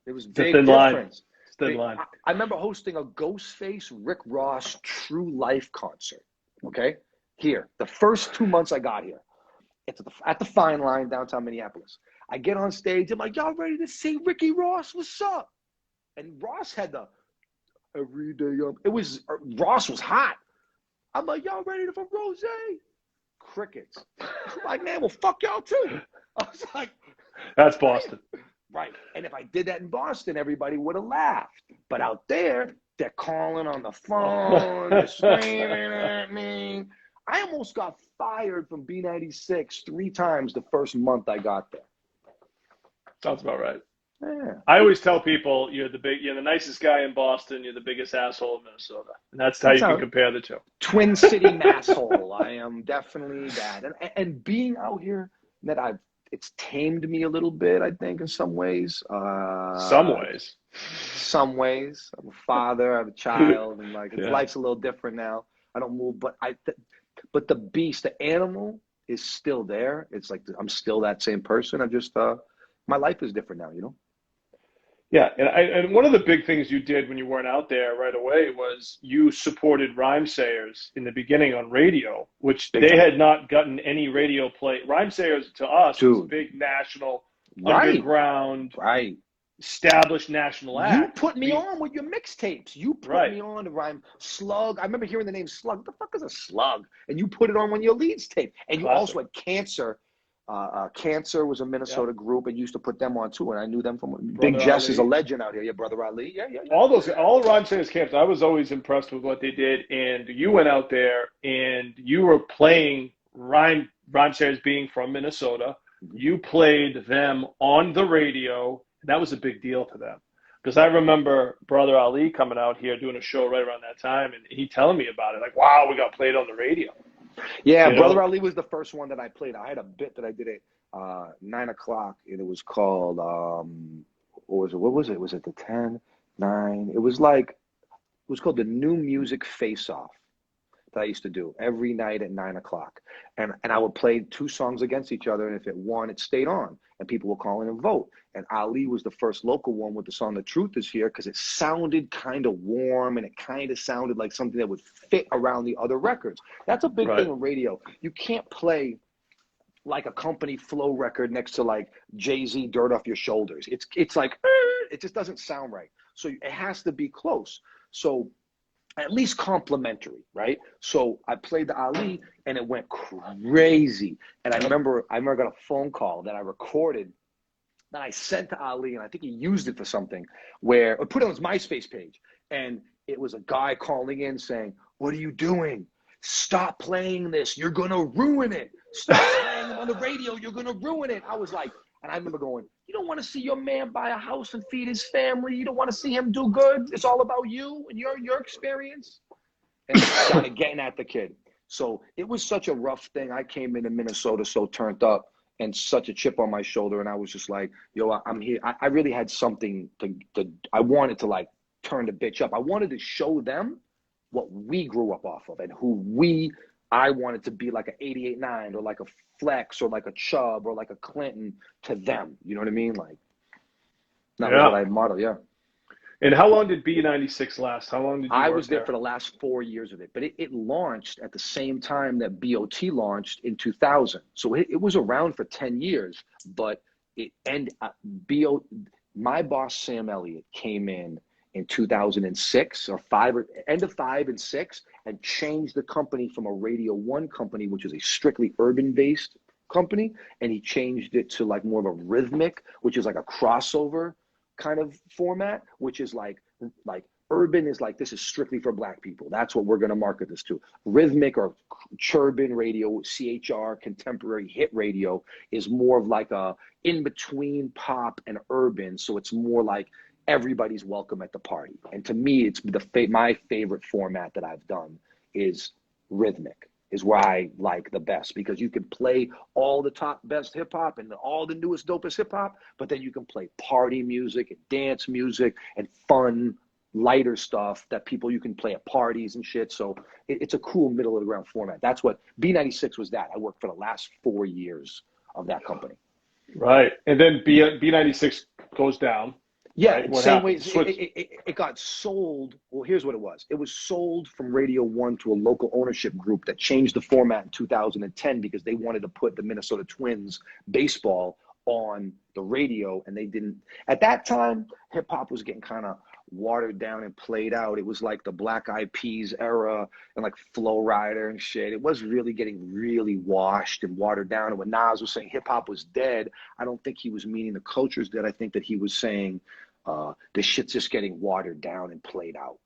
It was a big difference. thin line. I remember hosting a Ghostface Rick Ross True Life concert. Okay, here the first 2 months I got here, it's at the Fine Line downtown Minneapolis. I get on stage. I'm like, y'all ready to see Ricky Ross? What's up? And Ross had the every day. Ross was hot. I'm like, y'all ready for Rose? Crickets. I'm like, man, well, fuck y'all too. I was like, that's Boston. Right. And if I did that in Boston, everybody would have laughed. But out there, they're calling on the phone, they're screaming at me. I almost got fired from B96 3 times the first month I got there. Sounds about right. Yeah. I always tell people you're the nicest guy in Boston, you're the biggest asshole in Minnesota. And that's how you can compare the two. Twin City masshole. I am definitely that. And being out here, that it's tamed me a little bit, I think, in some ways. Some ways. I'm a father, I have a child, and life's a little different now. I don't move, but but the beast, the animal is still there. It's like I'm still that same person. I'm just my life is different now, you know? Yeah, and one of the big things you did when you weren't out there right away was you supported Rhymesayers in the beginning on radio, which they had not gotten any radio play. Rhymesayers to us was big national, underground, established national act. You put me on with your mixtapes. You put me on to Rhyme Slug. I remember hearing the name Slug. What the fuck is a slug? And you put it on one of your Leedz tape. And you also had Cancer. Cancer was a Minnesota group, and used to put them on too, and I knew them from Big Jess is a legend out here. Yeah, Brother Ali. Yeah. All Rhymesayers camps, I was always impressed with what they did, and you went out there and you were playing Rhymesayers being from Minnesota. Mm-hmm. You played them on the radio, and that was a big deal to them. Because I remember Brother Ali coming out here doing a show right around that time, and he telling me about it, like, wow, we got played on the radio. Yeah, Brother Ali was the first one that I played. I had a bit that I did at 9 o'clock, and it was called, what was it? Was it the 10, 9? It was called the New Music Face-Off that I used to do every night at 9 o'clock. And I would play 2 songs against each other, and if it won, it stayed on. And people would call in and vote. And Ali was the first local one with the song The Truth Is Here, because it sounded kind of warm, and it kind of sounded like something that would fit around the other records. That's a big thing in radio. You can't play like a company flow record next to like Jay-Z Dirt Off Your Shoulders. It's like, it just doesn't sound right. So it has to be close. So at least complimentary, right? So I played the Ali, and it went crazy. And I remember I got a phone call that I recorded that I sent to Ali, and I think he used it for something, or put it on his MySpace page. And it was a guy calling in saying, "What are you doing? Stop playing this. You're going to ruin it. Stop playing on the radio. You're going to ruin it." I was like, and I remember going, "You don't want to see your man buy a house and feed his family. You don't want to see him do good. It's all about you and your experience." And started getting at the kid. So it was such a rough thing. I came into Minnesota so turned up and such a chip on my shoulder. And I was just like, yo, I'm here. I really had something I wanted to like turn the bitch up. I wanted to show them what we grew up off of and I wanted to be like an 88.9 or like a Flex or like a Chubb or like a Clinton to them. You know what I mean? Like, that was what I modeled, And how long did B96 last? How long did you I work was there for the last 4 years of it, but it launched at the same time that BOT launched in 2000. So it was around for 10 years, but my boss, Sam Elliott, came in 2006 or end of 5 and 6, and changed the company from a Radio 1 company, which is a strictly urban-based company, and he changed it to like more of a rhythmic, which is like a crossover kind of format, which is like urban is like, this is strictly for Black people. That's what we're going to market this to. Rhythmic or churban radio, CHR, contemporary hit radio, is more of like a in-between pop and urban. So it's more like everybody's welcome at the party. And to me, it's my favorite format that I've done is rhythmic, is where I like the best, because you can play all the top best hip hop and all the newest dopest hip hop, but then you can play party music and dance music and fun, lighter stuff that you can play at parties and shit. So it's a cool middle of the ground format. That's what B96 was. That I worked for the last 4 years of that company. Right. And then B96 goes down. Yeah, right? What same way. happened? Switch. It got sold. Well, here's what it was. It was sold from Radio 1 to a local ownership group that changed the format in 2010 because they wanted to put the Minnesota Twins baseball on the radio, and they didn't. At that time, hip hop was getting kind of watered down and played out. It was like the Black Eyed Peas era and like Flow Rider and shit. It was really getting really washed and watered down. And when Nas was saying hip hop was dead, I don't think he was meaning the culture's dead. I think that he was saying this shit's just getting watered down and played out.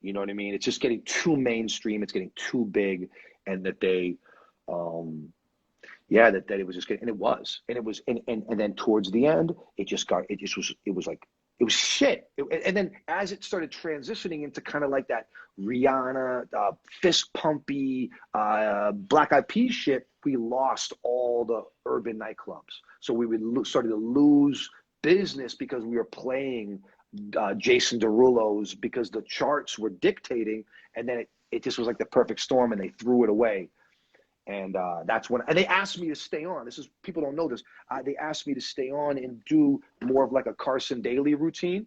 You know what I mean? It's just getting too mainstream. It's getting too big, and that they, that it was just getting, and it was, and then towards the end, it was shit. And then as it started transitioning into kind of like that Rihanna, fist pumpy, Black Eyed Peas shit, we lost all the urban nightclubs. So we started to lose business because we were playing Jason Derulo's because the charts were dictating, and then it just was like the perfect storm, and they threw it away. And that's when, and they asked me to stay on. This is, people don't know this. They asked me to stay on and do more of like a Carson Daly routine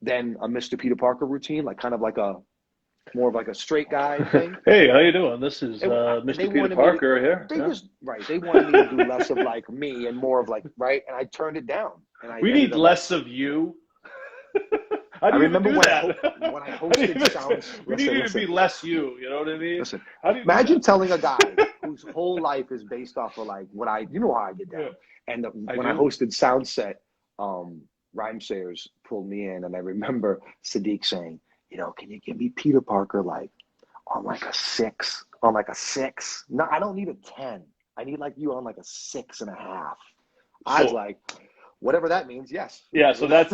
than a Mr. Peter Parker routine, like kind of like more of like a straight guy thing. Hey, how you doing? This is Mr. Peter Parker here. They wanted me to do less of like me and more of like, right? And I turned it down. And we need less of you. I remember when I hosted Sounds. We need you to be less you. You know what I mean? Listen, imagine telling a guy whose whole life is based off of like you know how I get down. Yeah. And when I hosted Soundset, Rhyme Sayers pulled me in, and I remember Sadiq saying, you know, can you give me Peter Parker like on like a 6? On like a 6? No, I don't need a 10. I need like you on like a 6.5. I was like, whatever that means, yes. Yeah, so that's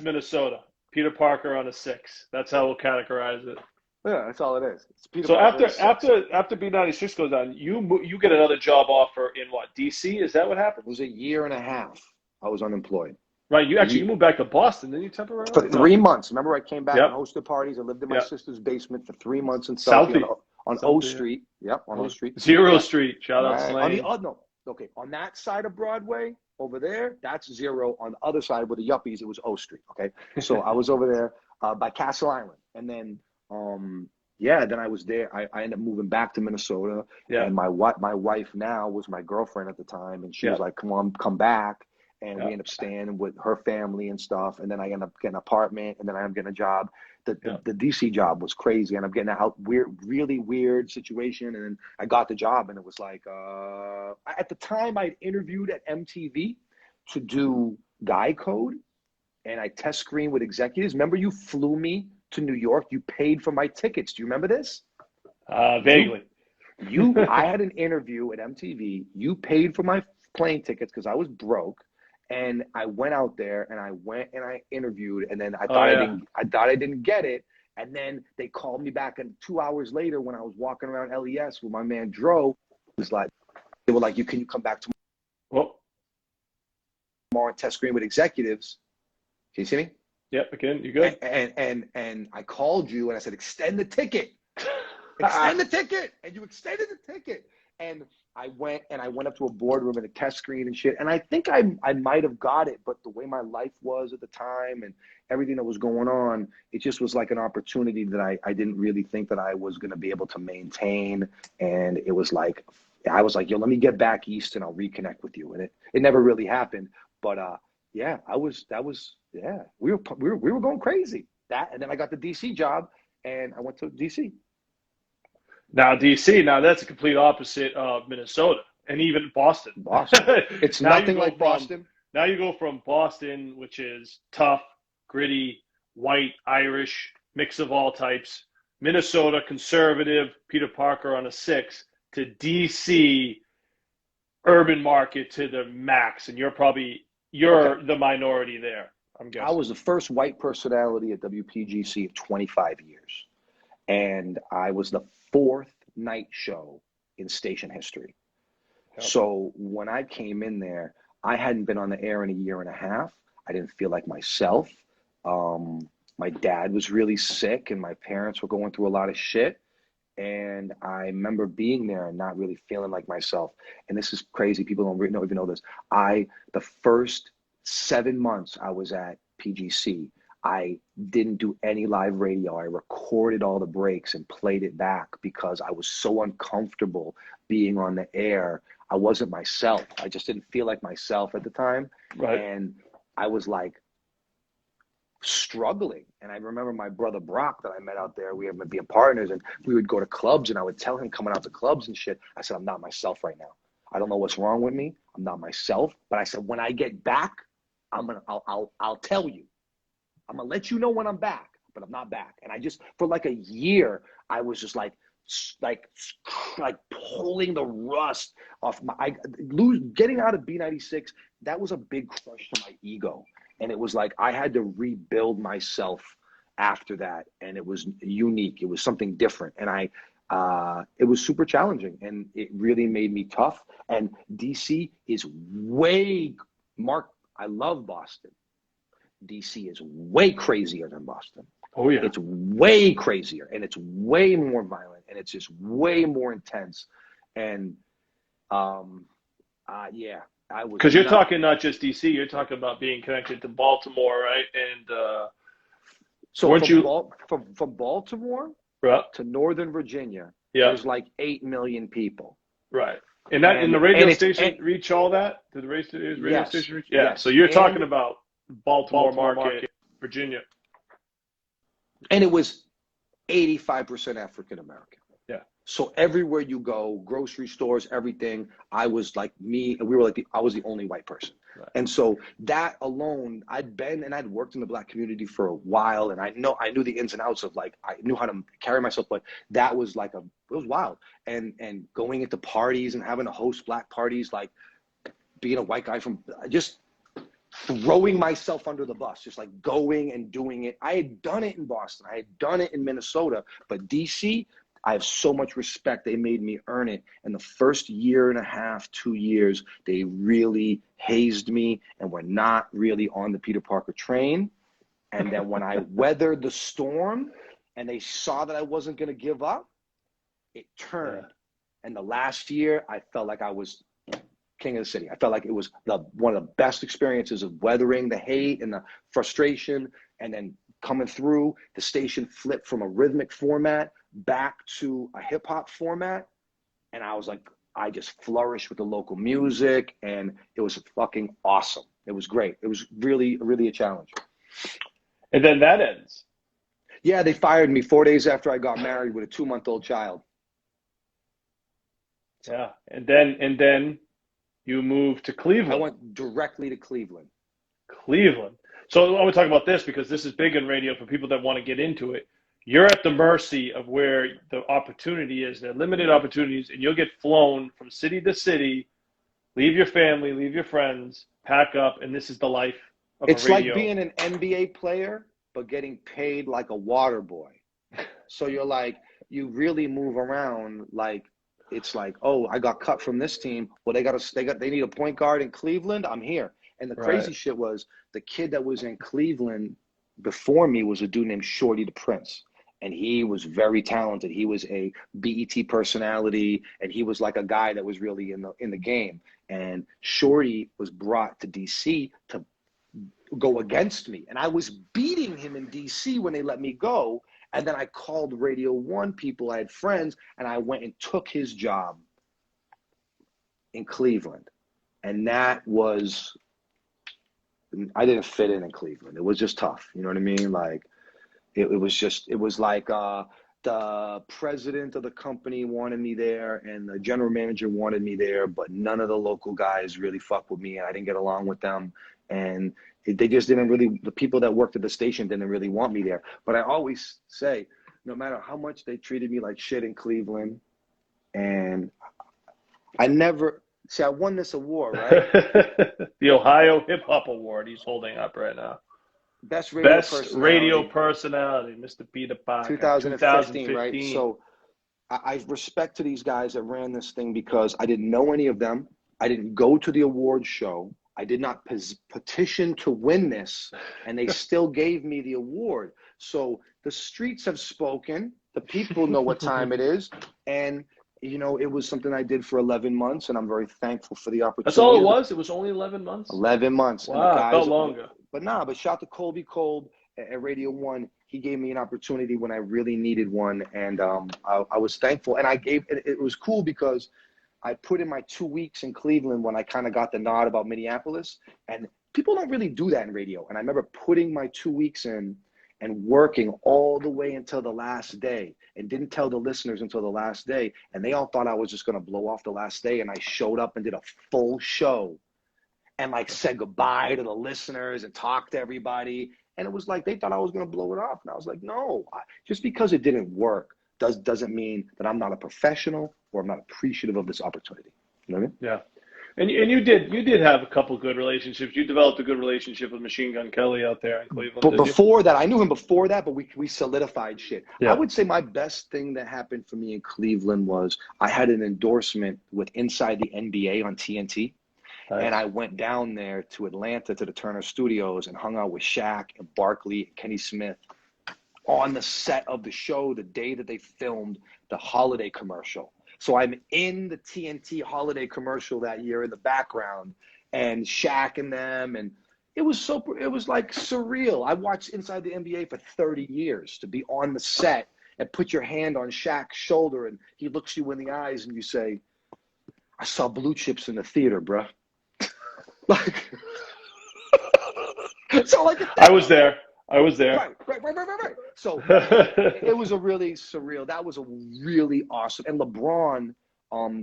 Minnesota. Peter Parker on a 6. That's how we'll categorize it. Yeah, that's all it is. It's Peter so Parker after B96 goes on, you get another job offer in what, DC? Is that what happened? It was a year and a half. I was unemployed. Right, you moved back to Boston, didn't you, temporarily? For 3 months. Remember, I came back and hosted parties. I lived in my sister's basement for 3 months in Southie on O Street. Yep, on O Street. Zero Street. Shout out Slane. On that side of Broadway, over there, that's Zero. On the other side with the yuppies, it was O Street. Okay, so I was over there by Castle Island, and then then I was there. I ended up moving back to Minnesota, and my wife now was my girlfriend at the time, and she was like, come back. And we ended up staying with her family and stuff. And then I ended up getting an apartment, and then I ended up getting a job. The DC job was crazy. And I'm getting a really weird situation. And then I got the job, and it was like, at the time I'd interviewed at MTV to do Guy Code, and I test screened with executives. Remember, you flew me to New York. You paid for my tickets. Do you remember this? Vaguely. I had an interview at MTV. You paid for my plane tickets because I was broke. And I went out there, and I interviewed, and then I thought I didn't get it. And then they called me back, and 2 hours later, when I was walking around LES with my man Dro, they were like, can you come back tomorrow and test screen with executives? Can you see me? Yep, again, you good? And I called you, and I said, extend the ticket. Extend the ticket. And you extended the ticket. And I went up to a boardroom and a test screen and shit. And I think I might have got it, but the way my life was at the time and everything that was going on, it just was like an opportunity that I didn't really think that I was going to be able to maintain. And it was like, I was like, yo, let me get back east and I'll reconnect with you. And it never really happened. But we were going crazy. And then I got the DC job, and I went to DC. Now, DC, that's a complete opposite of Minnesota and even Boston. It's nothing like Boston. Now you go from Boston, which is tough, gritty, white, Irish, mix of all types, Minnesota, conservative, Peter Parker on a 6, to DC, urban market to the max. And you're the minority there, I'm guessing. I was the first white personality at WPGC of 25 years. And I was the 4th night show in station history. Yep. So when I came in there, I hadn't been on the air in a year and a half. I didn't feel like myself. My dad was really sick, and my parents were going through a lot of shit. And I remember being there and not really feeling like myself. And this is crazy. People don't even know this. The first 7 months I was at PGC. I didn't do any live radio. I recorded all the breaks and played it back because I was so uncomfortable being on the air. I wasn't myself. I just didn't feel like myself at the time. Right. And I was like struggling. And I remember my brother Brock that I met out there, we were being partners, and we would go to clubs, and I would tell him coming out to clubs and shit, I said, I'm not myself right now. I don't know what's wrong with me. I'm not myself. But I said, when I get back, I'll tell you. I'm gonna let you know when I'm back, but I'm not back. And I just, for like a year, I was just like pulling the rust off getting out of B96. That was a big crush to my ego. And it was like, I had to rebuild myself after that. And it was unique. It was something different. And it was super challenging, and it really made me tough. And DC is I love Boston. DC is way crazier than Boston. Oh yeah. It's way crazier, and it's way more violent, and it's just way more intense. And yeah, I was, because you're talking not just DC, you're talking about being connected to Baltimore, right? And so from Baltimore to Northern Virginia, there's like 8 million people. Right. And the radio station reach all that? Did the radio station reach? Yeah. Yes. So you're talking about Baltimore market, Virginia. And it was 85% African American. Yeah. So everywhere you go, grocery stores, everything, I was like me, and we were like I was the only white person. Right. And so that alone, I'd worked in the Black community for a while, and I knew the ins and outs of, like, I knew how to carry myself, but that was like it was wild. And going into parties and having to host Black parties, like being a white guy from just throwing myself under the bus, just like going and doing it. I had done it in Boston. I had done it in Minnesota, but DC, I have so much respect. They made me earn it. And the first year and a half, 2 years, they really hazed me and were not really on the Peter Parker train. And then when I weathered the storm and they saw that I wasn't going to give up, it turned. And the last year, I felt like I was king of the city. I felt like it was one of the best experiences of weathering the hate and the frustration, and then coming through. The station flipped from a rhythmic format back to a hip hop format. And I was like, I just flourished with the local music, and it was fucking awesome. It was great. It was really, really a challenge. And then that ends. Yeah, they fired me 4 days after I got married with a 2-month-old child. Yeah. And then you moved to Cleveland. I went directly to Cleveland. So I want to talk about this because this is big in radio for people that want to get into it. You're at the mercy of where the opportunity is. They're limited opportunities, and you'll get flown from city to city, leave your family, leave your friends, pack up, and this is the life of a radio. It's like being an NBA player, but getting paid like a water boy. So you're like, you really move around. Like, it's like, oh, I got cut from this team. Well, they need a point guard in Cleveland. I'm here. And the crazy shit was, the kid that was in Cleveland before me was a dude named Shorty the Prince. And he was very talented. He was a BET personality, and he was like a guy that was really in the game. And Shorty was brought to DC to go against me. And I was beating him in DC when they let me go. And then I called Radio 1 people. I had friends, and I went and took his job in Cleveland. And that was, I didn't fit in Cleveland. It was just tough. You know what I mean? Like, it was like the president of the company wanted me there, and the general manager wanted me there, but none of the local guys really fucked with me, and I didn't get along with them. And they just didn't really, the people that worked at the station didn't really want me there. But I always say, no matter how much they treated me like shit in Cleveland, and I won this award, right? The Ohio Hip Hop Award he's holding up right now. Best radio personality, Mr. Peter Parker. 2015, right? So I respect to these guys that ran this thing, because I didn't know any of them. I didn't go to the award show. I did not petition to win this, and they still gave me the award. So the streets have spoken. The people know what time it is, and it was something I did for 11 months, and I'm very thankful for the opportunity. That's all it was? It was only 11 months? 11 months. Wow, and the guys, it felt longer. But shout to Colby Cold at Radio 1. He gave me an opportunity when I really needed one, and I was thankful. And it was cool because I put in my 2 weeks in Cleveland when I kind of got the nod about Minneapolis, and people don't really do that in radio. And I remember putting my 2 weeks in and working all the way until the last day, and didn't tell the listeners until the last day. And they all thought I was just going to blow off the last day. And I showed up and did a full show and like said goodbye to the listeners and talked to everybody. And it was like, they thought I was going to blow it off. And I was like, no, just because it didn't work doesn't mean that I'm not a professional or I'm not appreciative of this opportunity. You know what I mean? Yeah. And you did have a couple good relationships. You developed a good relationship with Machine Gun Kelly out there in Cleveland. But before that, I knew him before that, but we solidified shit. Yeah. I would say my best thing that happened for me in Cleveland was I had an endorsement with Inside the NBA on TNT. Nice. And I went down there to Atlanta to the Turner Studios and hung out with Shaq and Barkley and Kenny Smith on the set of the show the day that they filmed the holiday commercial. So I'm in the TNT holiday commercial that year in the background, and Shaq and them, and it was like surreal. I watched Inside the NBA for 30 years to be on the set and put your hand on Shaq's shoulder, and he looks you in the eyes, and you say, "I saw Blue Chips in the theater, bruh." Like, so like I was there. Right. So it was a really surreal. That was a really awesome. And LeBron,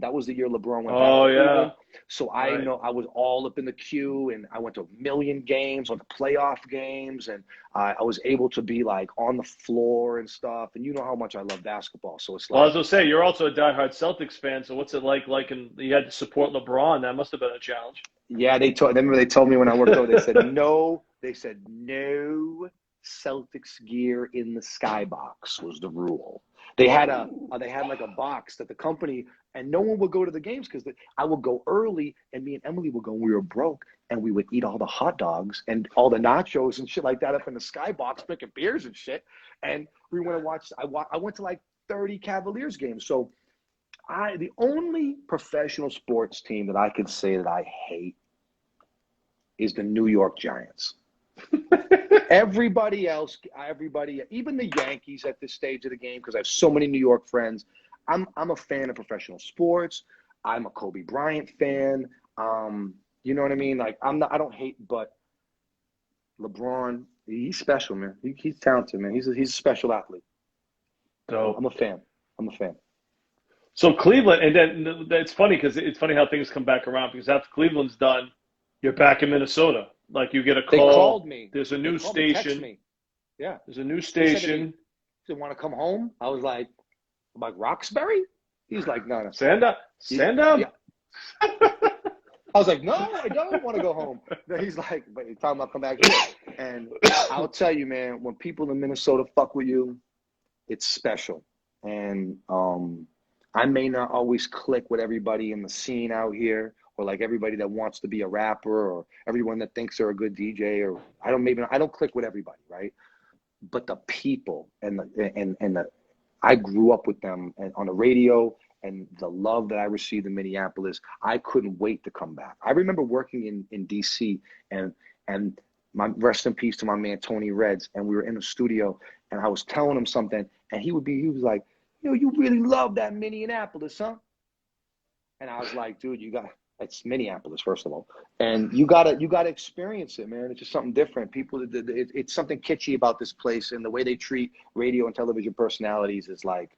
that was the year LeBron went back to Cleveland. So I know I was all up in the queue, and I went to 1 million games, on the playoff games, and I was able to be like on the floor and stuff. And you know how much I love basketball. So it's like, well, I was gonna say, you're also a diehard Celtics fan. So what's it like? You had to support LeBron. That must have been a challenge. Yeah, they told me when I worked over, they said no. They said no Celtics gear in the skybox was the rule. They had like a box that the company, and no one would go to the games because I would go early, and me and Emily would go. We were broke, and we would eat all the hot dogs and all the nachos and shit like that up in the skybox, drinking beers and shit. And we went to watch. I went to like 30 Cavaliers games. So the only professional sports team that I could say that I hate is the New York Giants. Everybody else, even the Yankees at this stage of the game, because I have so many New York friends. I'm a fan of professional sports. I'm a Kobe Bryant fan. You know what I mean? Like I don't hate, but LeBron, he's special, man. He's talented, man. He's a special athlete. So I'm a fan. So Cleveland, and then it's funny because it's funny how things come back around, because after Cleveland's done, you're back in Minnesota. Like you get a call. They called me. There's a new station. Me. Yeah. There's a new station. They want to come home? I was like Roxbury? He's like, no. Sandown? Yeah. I was like, no, I don't want to go home. He's like, but you're talking about come back here. And I'll tell you, man, when people in Minnesota fuck with you, it's special. And I may not always click with everybody in the scene out here, or like everybody that wants to be a rapper, or everyone that thinks they're a good DJ, or I don't click with everybody, right? But the people and I grew up with them on the radio, and the love that I received in Minneapolis, I couldn't wait to come back. I remember working in DC, and my rest in peace to my man Tony Reds, and we were in the studio, and I was telling him something, and he was like, you really love that Minneapolis, huh? And I was like, dude, it's Minneapolis, first of all, and you gotta experience it, man. It's just something different. People, it's something kitschy about this place, and the way they treat radio and television personalities is like,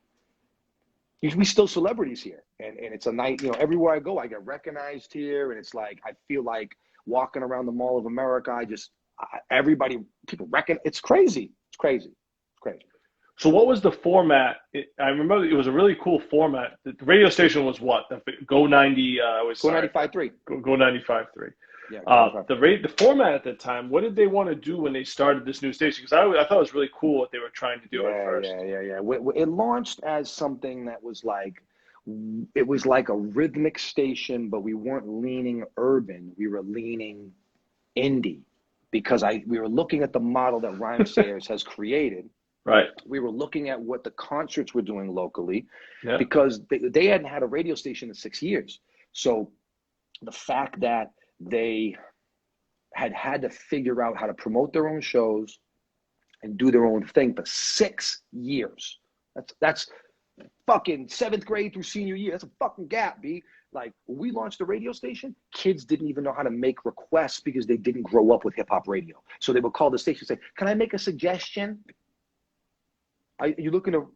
we still celebrities here, and it's a night. Everywhere I go, I get recognized here, and it's like I feel like walking around the Mall of America. People reckon it's crazy. It's crazy. So what was the format? I remember it was a really cool format. The radio station was what? Go 90. Go 95.3. Go 95.3. Yeah. The format at that time. What did they want to do when they started this new station? Because I thought it was really cool what they were trying to do at first. Yeah. It launched as something that was like, it was like a rhythmic station, but we weren't leaning urban. We were leaning indie, because we were looking at the model that Rhyme Sayers has created. Right. We were looking at what the concerts were doing locally, Yeah. because they hadn't had a radio station in 6 years. So the fact that they had to figure out how to promote their own shows and do their own thing for 6 years. That's fucking 7th grade through senior year. That's a fucking gap, B. Like, when we launched the radio station, kids didn't even know how to make requests because they didn't grow up with hip hop radio. So they would call the station and say, "Can I make a suggestion? Are you looking to?"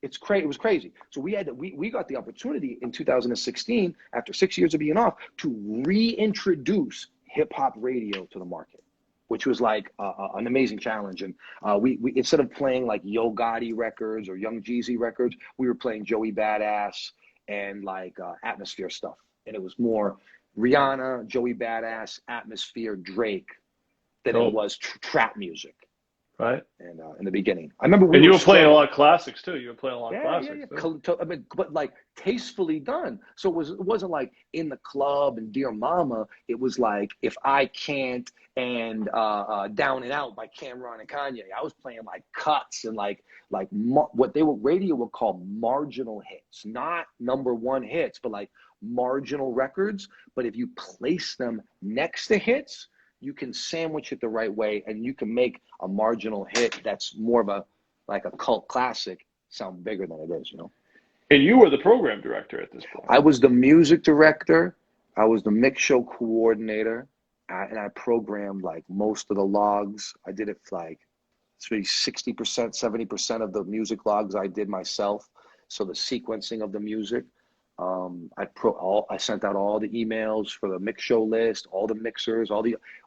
It was crazy. So we got the opportunity in 2016, after 6 years of being off, to reintroduce hip hop radio to the market, which was like an amazing challenge. And we instead of playing like Yo Gotti records or Young Jeezy records, we were playing Joey Badass and like Atmosphere stuff. And it was more Rihanna, Joey Badass, Atmosphere, Drake than it was trap music. Right. And in the beginning, I remember you were playing a lot of classics too. You were playing a lot of classics. Yeah. I mean, but like tastefully done. So it wasn't like In the Club and Dear Mama. It was like If I Can't and Down and Out by Cameron and Kanye. I was playing like cuts and like what radio would call marginal hits, not number one hits, but like marginal records. But if you place them next to hits, you can sandwich it the right way, and you can make a marginal hit that's more of a cult classic sound bigger than it is, you know? And you were the program director at this point. I was the music director. I was the mix show coordinator, and I programmed like most of the logs. I did it like 60%, 70% of the music logs I did myself. So the sequencing of the music. I sent out all the emails for the mix show list, all the mixers,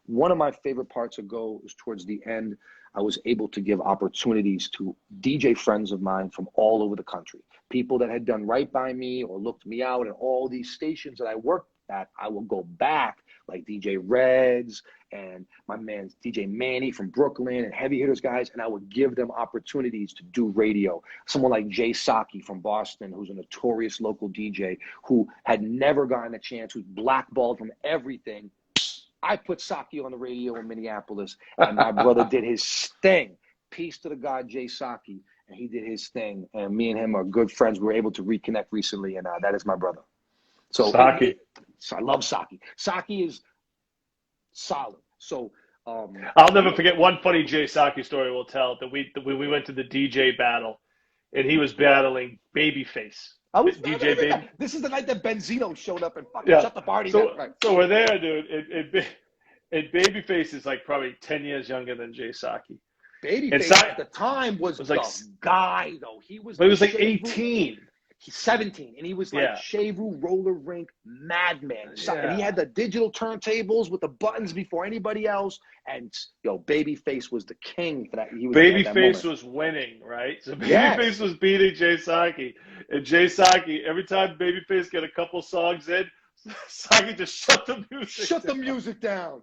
one of my favorite parts of Go was towards the end. I was able to give opportunities to DJ friends of mine from all over the country, people that had done right by me or looked me out, and all these stations that I worked at, I will go back, like DJ Reds and my man DJ Manny from Brooklyn and Heavy Hitters guys, and I would give them opportunities to do radio. Someone like Jay Saki from Boston, who's a notorious local DJ who had never gotten a chance, who's blackballed from everything. I put Saki on the radio in Minneapolis, and my brother did his thing. Peace to the God, Jay Saki, and he did his thing. And me and him are good friends. We were able to reconnect recently, and that is my brother. So Saki. I love Saki. Saki is solid. So I'll never forget one funny Jay Saki story we'll tell, that we went to the DJ battle, and he was battling Babyface. DJ Baby. This is the night that Benzino showed up and fucking shut the party down. Right. So we're there, dude. And Babyface is like probably 10 years younger than Jay Saki. Babyface at the time was like the guy, though. He was like 18. He's 17, and he was like Chevu roller rink madman. And he had the digital turntables with the buttons before anybody else. And Babyface was the king for that. Babyface was winning, right? So Babyface was beating Jay Saki, and Jay Saki, every time Babyface get a couple songs in, Saki just shut the music down.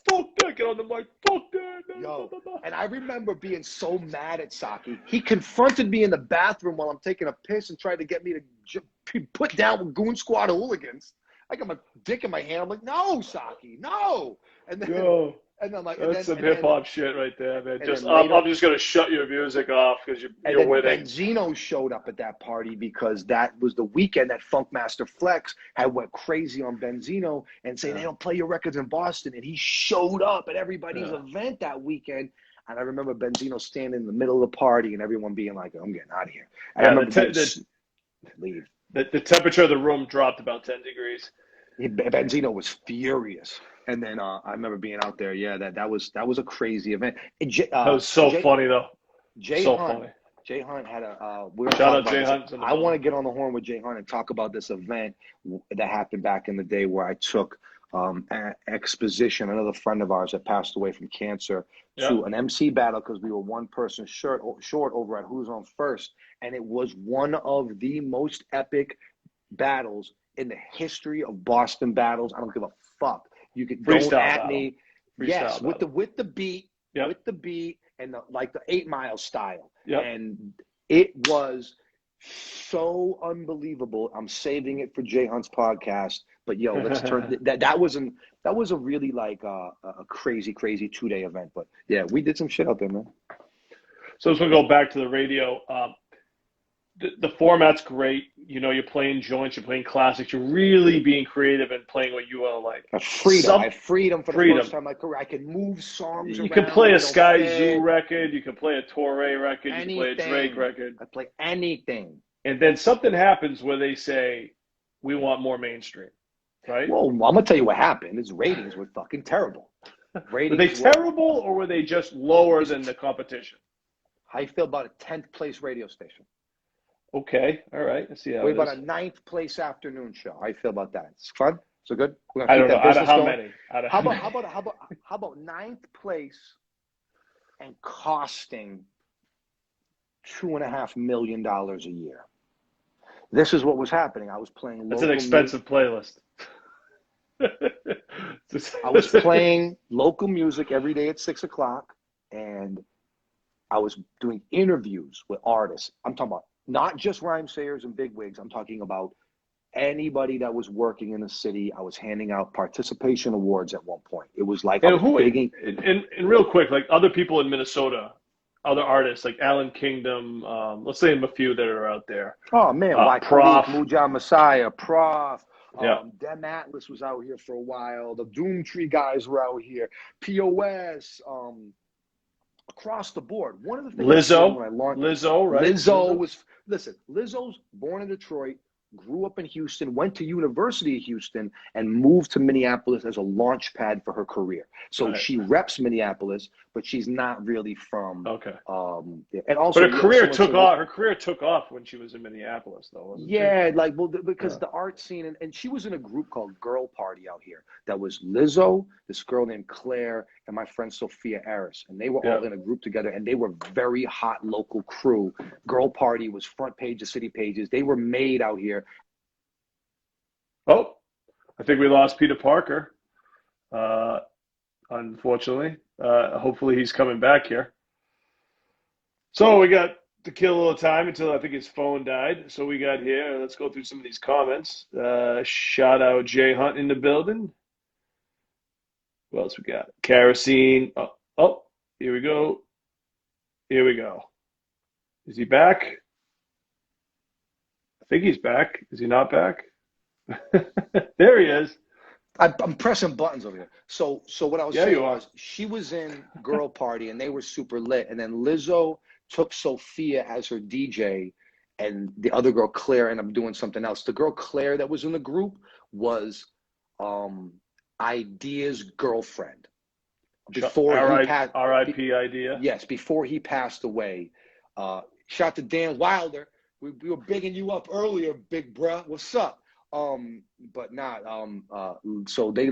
Fuck that! Get on the mic. Fuck that! Yo, and I remember being so mad at Saki. He confronted me in the bathroom while I'm taking a piss and tried to get me to put down with Goon Squad hooligans. I got my dick in my hand. I'm like, no, Saki, no. And then, and I'm like, that's some hip hop shit right there, man. I'm just gonna shut your music off because you're winning. Benzino showed up at that party because that was the weekend that Funkmaster Flex had went crazy on Benzino and saying they don't play your records in Boston, and he showed up at everybody's event that weekend. And I remember Benzino standing in the middle of the party and everyone being like, "I'm getting out of here." And I remember leave. The temperature of the room dropped about 10 degrees. Benzino was furious. And then I remember being out there. Yeah, that was a crazy event. That was funny though. Jay Hunt had a. Shout out Jay Hunt. I want to get on the horn with Jay Hunt and talk about this event that happened back in the day where I took Exposition, another friend of ours that passed away from cancer, to an MC battle because we were one person short over at Who's On First, and it was one of the most epic battles in the history of Boston battles. I don't give a fuck. You could go at me, yes, with the beat, with the beat, and the 8 Mile style, and it was so unbelievable. I'm saving it for Jay Hunt's podcast, but let's turn that was a really like a crazy 2-day event. But yeah, we did some shit out there, man. So let's go back to the radio. The format's great. You know, you're playing joints, you're playing classics. You're really being creative and playing what you want to like. I have freedom for the first time in my career. I can move songs around. You can play a Sky Zoo record. You can play a Torre record. Anything. You can play a Drake record. I play anything. And then something happens where they say, we want more mainstream, right? Well, I'm going to tell you what happened. His ratings were fucking terrible. Were they terrible or were they just lower than the competition? How you feel about a 10th place radio station? Okay, all right. Let's see how What about a 9th place afternoon show? How you feel about that? It's fun? So good? I don't know. Out of how many? How about 9th place and costing $2.5 million a year? This is what was happening. I was playing local. It's an expensive playlist. I was playing local music every day at 6 o'clock, and I was doing interviews with artists. I'm talking about not just rhyme sayers and bigwigs. I'm talking about anybody that was working in the city. I was handing out participation awards at one point. It was like, and real quick, like other people in Minnesota, other artists like Alan Kingdom, let's name a few that are out there. Oh man, like Prof, Mujan Messiah, Prof. Yeah. Dem Atlas was out here for a while. The Doomtree guys were out here. POS, across the board. One of the things Lizzo, right? Lizzo's born in Detroit, grew up in Houston, went to University of Houston, and moved to Minneapolis as a launch pad for her career. So she reps Minneapolis, but she's not really from. Okay. And also, but her career took off. Her career took off when she was in Minneapolis, though. Wasn't she? Because the art scene, and she was in a group called Girl Party out here. That was Lizzo, this girl named Claire, and my friend Sophia Aris, and they were all in a group together, and they were very hot local crew. Girl Party was front page of city pages. They were made out here. Oh, I think we lost Peter Parker. Unfortunately, hopefully he's coming back here. So we got to kill a little time until I think his phone died. So we got here. Let's go through some of these comments. Shout out Jay Hunt in the building. What else we got? Kerosene. Oh, here we go. Here we go. Is he back? I think he's back. Is he not back? There he is. I'm pressing buttons over here. So what I was saying was, she was in Girl Party and they were super lit. And then Lizzo took Sophia as her DJ, and the other girl Claire ended up doing something else. The girl Claire that was in the group was Idea's girlfriend. Before he passed, R.I.P. Idea. Yes, before he passed away. Shout to Dan Wilder. We were bigging you up earlier, big bruh. What's up? But not so they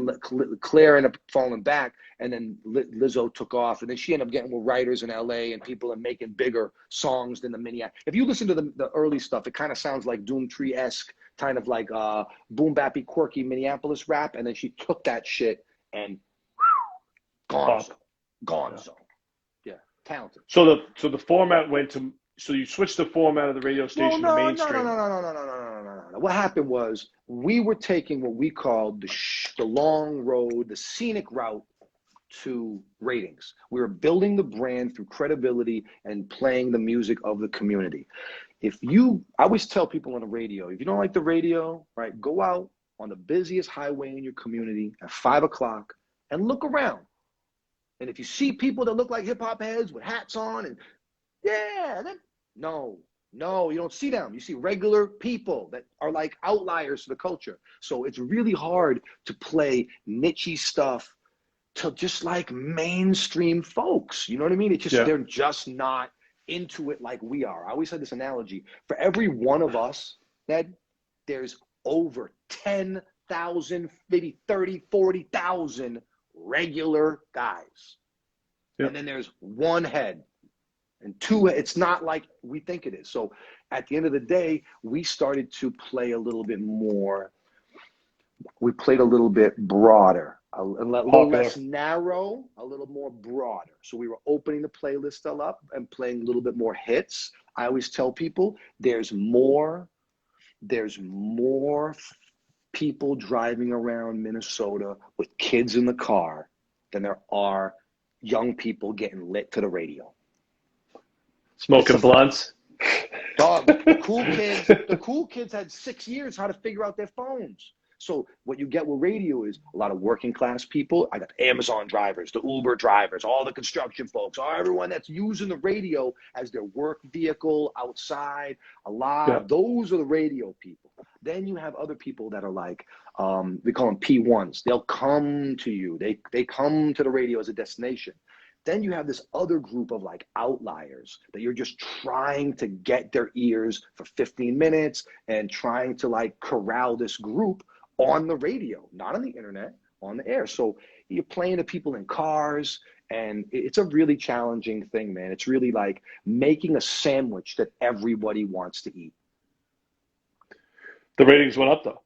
Claire ended up falling back, and then Lizzo took off, and then she ended up getting with writers in LA and people and making bigger songs than the Minneapolis. If you listen to the early stuff, it kind of sounds like Doomtree-esque, kind of like boom bappy quirky Minneapolis rap, and then she took that shit and gone. Yeah, talented. So the format went to. So you switched the format of the radio station to mainstream. No. What happened was, we were taking what we called the long road, the scenic route to ratings. We were building the brand through credibility and playing the music of the community. I always tell people on the radio, if you don't like the radio, right, go out on the busiest highway in your community at 5 o'clock and look around. And if you see people that look like hip hop heads with hats on and no, you don't see them. You see regular people that are like outliers to the culture. So it's really hard to play niche stuff to just like mainstream folks. You know what I mean? It's just, they're just not into it like we are. I always had this analogy. For every one of us, Ned, there's over 10,000, maybe 30, 40,000 regular guys. Yep. And then there's one head. And two, it's not like we think it is. So at the end of the day, we started to play a little bit more. We played a little bit broader, a little less narrow, a little more broader. So we were opening the playlist up and playing a little bit more hits. I always tell people there's more people driving around Minnesota with kids in the car than there are young people getting lit to the radio. Smoking blunts. Dog, the cool kids had 6 years how to figure out their phones. So what you get with radio is a lot of working class people. I got Amazon drivers, the Uber drivers, all the construction folks, everyone that's using the radio as their work vehicle outside. Those are the radio people. Then you have other people that are like, we call them P1s. They'll come to you. They come to the radio as a destination. Then you have this other group of like outliers that you're just trying to get their ears for 15 minutes and trying to like corral this group on the radio, not on the internet, on the air. So you're playing to people in cars, and it's a really challenging thing, man. It's really like making a sandwich that everybody wants to eat. The ratings went up, though.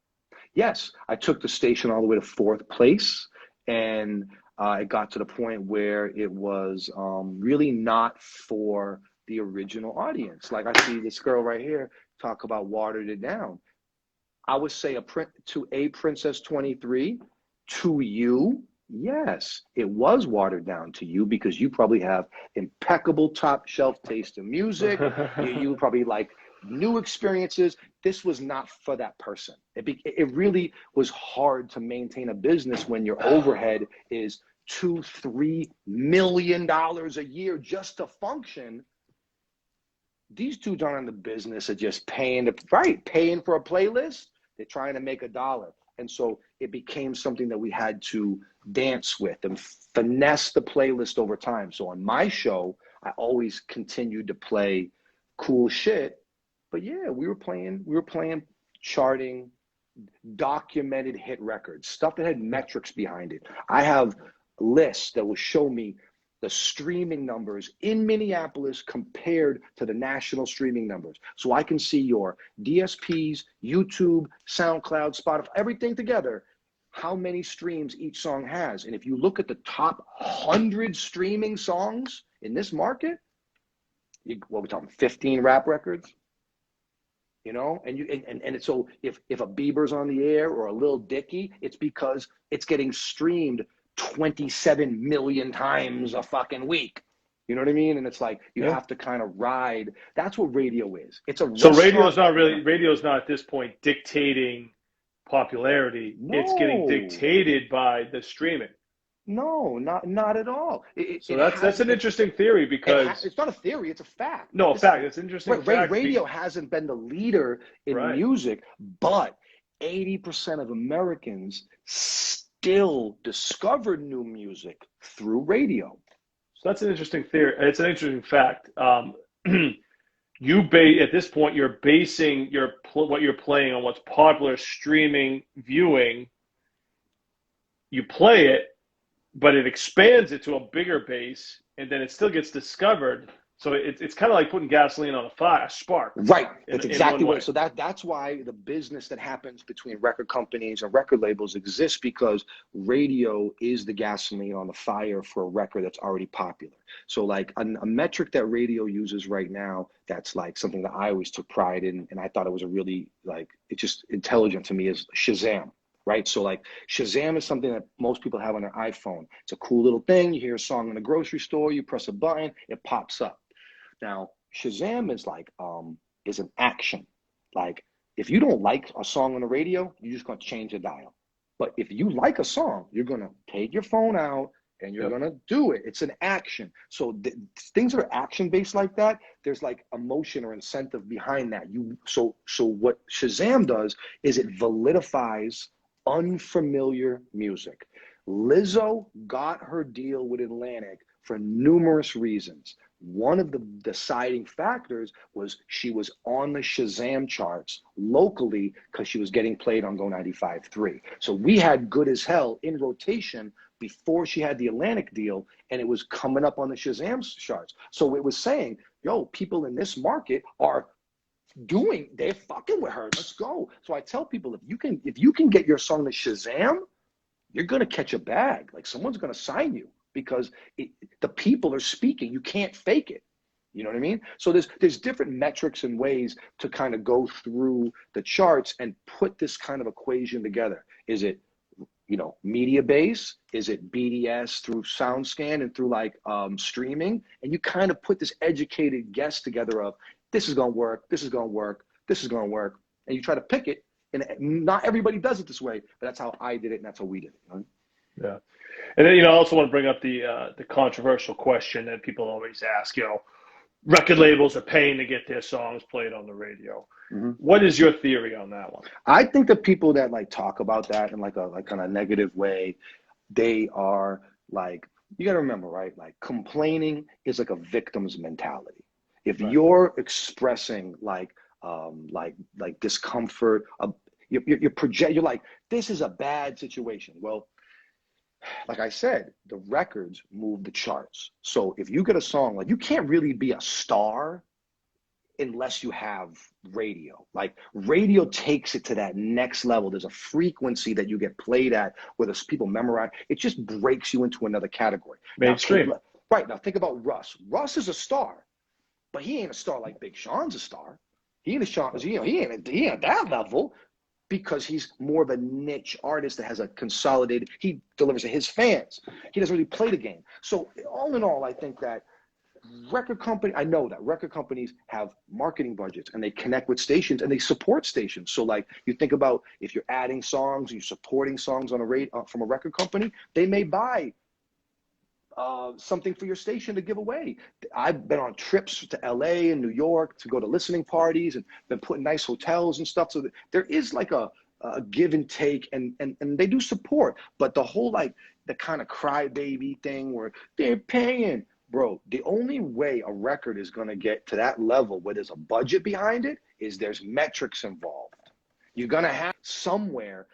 Yes, I took the station all the way to 4th place, and it got to the point where it was really not for the original audience. Like I see this girl right here talk about watered it down. I would say to a Princess 23, to you, yes, it was watered down to you because you probably have impeccable top shelf taste in music. you probably like new experiences. This was not for that person. It really was hard to maintain a business when your overhead is $2-3 million a year just to function. These dudes aren't in the business of just paying for a playlist. They're trying to make $1. And so it became something that we had to dance with and finesse the playlist over time. So on my show, I always continued to play cool shit. But yeah, we were playing charting, documented hit records, stuff that had metrics behind it. I have lists that will show me the streaming numbers in Minneapolis compared to the national streaming numbers. So I can see your DSPs, YouTube, SoundCloud, Spotify, everything together, how many streams each song has. And if you look at the top 100 streaming songs in this market, what we're talking, 15 rap records? You know, and so if a Bieber's on the air or a Lil Dicky, it's because it's getting streamed 27 million times a fucking week. You know what I mean? And it's like you have to kind of ride. That's what radio is. So radio's not at this point dictating popularity. No. It's getting dictated by the streaming. No, not at all. That's an interesting theory because it's not a theory; it's a fact. No, fact. It's an interesting fact. Radio hasn't been the leader in music, but 80% of Americans still discovered new music through radio. So that's an interesting theory. It's an interesting fact. At this point, you're basing what you're playing on what's popular streaming viewing. You play it, but it expands it to a bigger base, and then it still gets discovered. So it's kind of like putting gasoline on a spark. Right. That's exactly what. So that's why the business that happens between record companies and record labels exists, because radio is the gasoline on the fire for a record that's already popular. So like a metric that radio uses right now, that's like something that I always took pride in, and I thought it was a really it's just intelligent to me, is Shazam. Right. So like Shazam is something that most people have on their iPhone. It's a cool little thing. You hear a song in the grocery store, you press a button, it pops up. Now, Shazam is an action. Like if you don't like a song on the radio, you're just going to change the dial. But if you like a song, you're going to take your phone out and you're going to do it. It's an action. So things that are action based like that, there's like emotion or incentive behind that. So what Shazam does is it validifies unfamiliar music. Lizzo got her deal with Atlantic for numerous reasons. One of the deciding factors was she was on the Shazam charts locally because she was getting played on Go 95.3. So we had Good as Hell in rotation before she had the Atlantic deal, and it was coming up on the Shazam charts. So it was saying, yo, people in this market are they're fucking with her. Let's go. So I tell people, if you can get your song to Shazam, you're gonna catch a bag. Like someone's gonna sign you because the people are speaking. You can't fake it. You know what I mean? So there's different metrics and ways to kind of go through the charts and put this kind of equation together. Is it media base? Is it BDS through SoundScan and through like streaming? And you kind of put this educated guess together of this is going to work, this is going to work, this is going to work. And you try to pick it. And not everybody does it this way, but that's how I did it and that's how we did it. Right? Yeah. And then, I also want to bring up the controversial question that people always ask, record labels are paying to get their songs played on the radio. Mm-hmm. What is your theory on that one? I think the people that like talk about that in like in a negative way, they are like, you got to remember, right? Like complaining is like a victim's mentality. If you're expressing like discomfort, you're like, this is a bad situation. Well, like I said, the records move the charts. So if you get a song, like you can't really be a star unless you have radio. Like radio takes it to that next level. There's a frequency that you get played at where the people memorize. It just breaks you into another category. Mainstream. Now think about Russ. Russ is a star, but he ain't a star like Big Sean's a star. He ain't at that level. Because he's more of a niche artist that has a consolidated, he delivers to his fans. He doesn't really play the game. So all in all, I think that I know that record companies have marketing budgets and they connect with stations and they support stations. So like you think about if you're adding songs, you're supporting songs on from a record company, they may buy something for your station to give away. I've been on trips to LA and New York to go to listening parties and been put in nice hotels and stuff. So there is like a give and take and they do support, but the whole like the kind of crybaby thing where they're paying, bro, the only way a record is going to get to that level where there's a budget behind it is there's metrics involved. You're going to have somewhere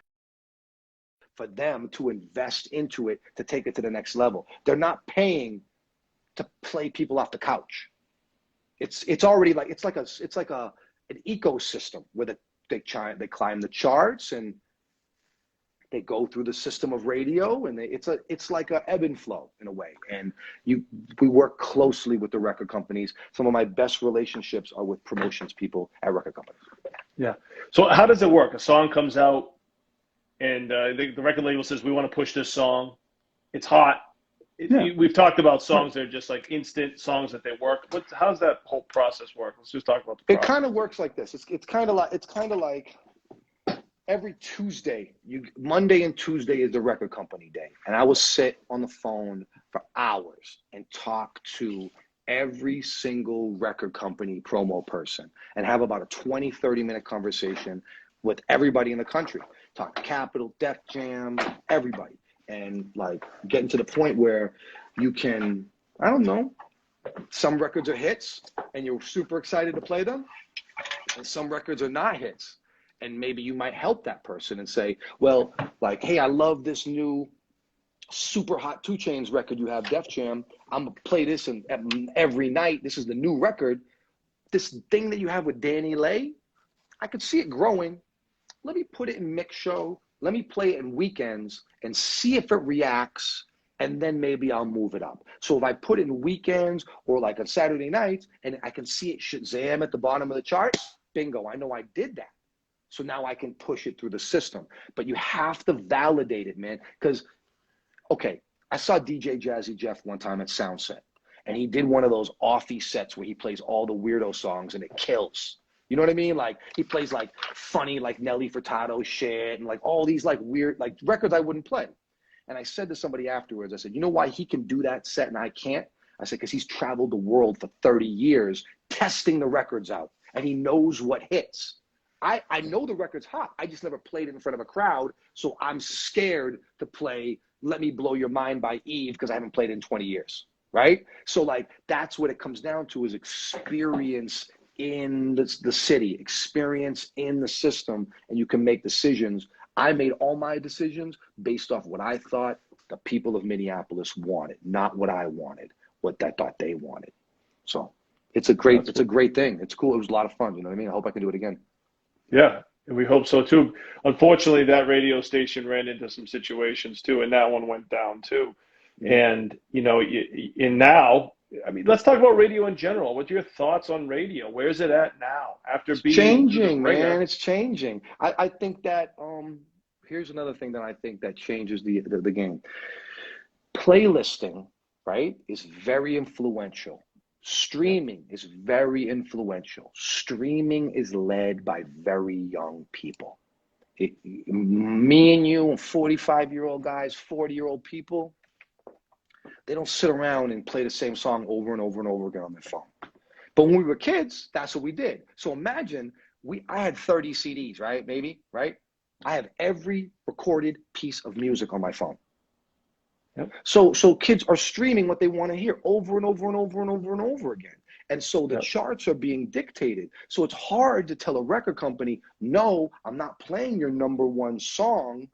for them to invest into it to take it to the next level. They're not paying to play people off the couch. It's already like it's like an ecosystem where they climb the charts and they go through the system of radio and it's like a ebb and flow in a way. And we work closely with the record companies. Some of my best relationships are with promotions people at record companies. Yeah. So how does it work? A song comes out. And the record label says, we want to push this song. It's hot. We've talked about songs that are just like instant songs that they work. How does that whole process work? Let's just talk about the process. It kind of works like this. It's kind of like every Tuesday, Monday and Tuesday is the record company day. And I will sit on the phone for hours and talk to every single record company promo person and have about a 20, 30-minute conversation with everybody in the country. Talk Capitol, Def Jam, everybody. And like getting to the point where you can, I don't know, some records are hits and you're super excited to play them. And some records are not hits. And maybe you might help that person and say, well, like, hey, I love this new super hot 2 Chainz record you have, Def Jam. I'm going to play this every night. This is the new record. This thing that you have with Danny Lay, I could see it growing. Let me put it in mix show. Let me play it in weekends and see if it reacts. And then maybe I'll move it up. So if I put it in weekends or like on Saturday nights and I can see it Shazam at the bottom of the chart, bingo, I know I did that. So now I can push it through the system. But you have to validate it, man. Because, okay, I saw DJ Jazzy Jeff one time at Soundset. And he did one of those offy sets where he plays all the weirdo songs and it kills. You know what I mean? Like he plays like funny, like Nelly Furtado shit and like all these like weird, like records I wouldn't play. And I said to somebody afterwards, I said, you know why he can do that set and I can't? I said, because he's traveled the world for 30 years testing the records out and he knows what hits. I know the record's hot. I just never played it in front of a crowd. So I'm scared to play Let Me Blow Your Mind by Eve because I haven't played it in 20 years. Right? So like, that's what it comes down to is experience in the city, experience in the system, and you can make decisions. I made all my decisions based off what I thought the people of Minneapolis wanted, not what I wanted, what I thought they wanted. So it's a great thing. It's cool. It was a lot of fun. You know what I mean? I hope I can do it again. Yeah, and we hope so too. Unfortunately, that radio station ran into some situations too, and that one went down too. Yeah. And, now, I mean, let's talk about radio in general. What's your thoughts on radio? Where's it at now? After being changing, man, it's changing. I think that here's another thing that I think that changes the game. Playlisting, right, is very influential. Streaming is very influential. Streaming is led by very young people. Me and you, 45-year-old guys, 40-year-old people, they don't sit around and play the same song over and over and over again on their phone. But when we were kids, that's what we did. So imagine I had 30 CDs, right? Maybe, right? I have every recorded piece of music on my phone. Yep. So kids are streaming what they want to hear over and over and over and over and over again. And so the charts are being dictated. So it's hard to tell a record company, no, I'm not playing your number one song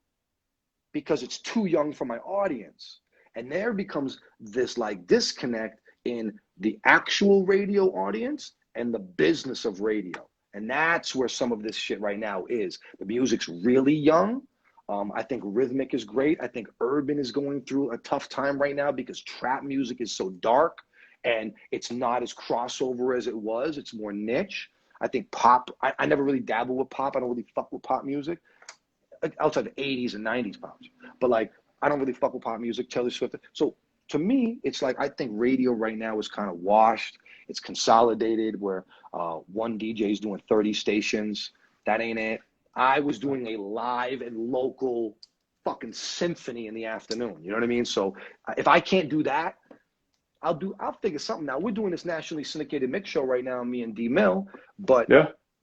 because it's too young for my audience. And there becomes this like disconnect in the actual radio audience and the business of radio. And that's where some of this shit right now is. The music's really young. I think rhythmic is great. I think urban is going through a tough time right now because trap music is so dark and it's not as crossover as it was. It's more niche. I think pop, I never really dabble with pop. I don't really fuck with pop music outside the 80s and 90s pop. But like, I don't really fuck with pop music, Taylor Swift. So to me, it's like, I think radio right now is kind of washed. It's consolidated where one DJ is doing 30 stations. That ain't it. I was doing a live and local fucking symphony in the afternoon. You know what I mean? So if I can't do that, I'll figure something out. We're doing this nationally syndicated mix show right now, me and D Mill, but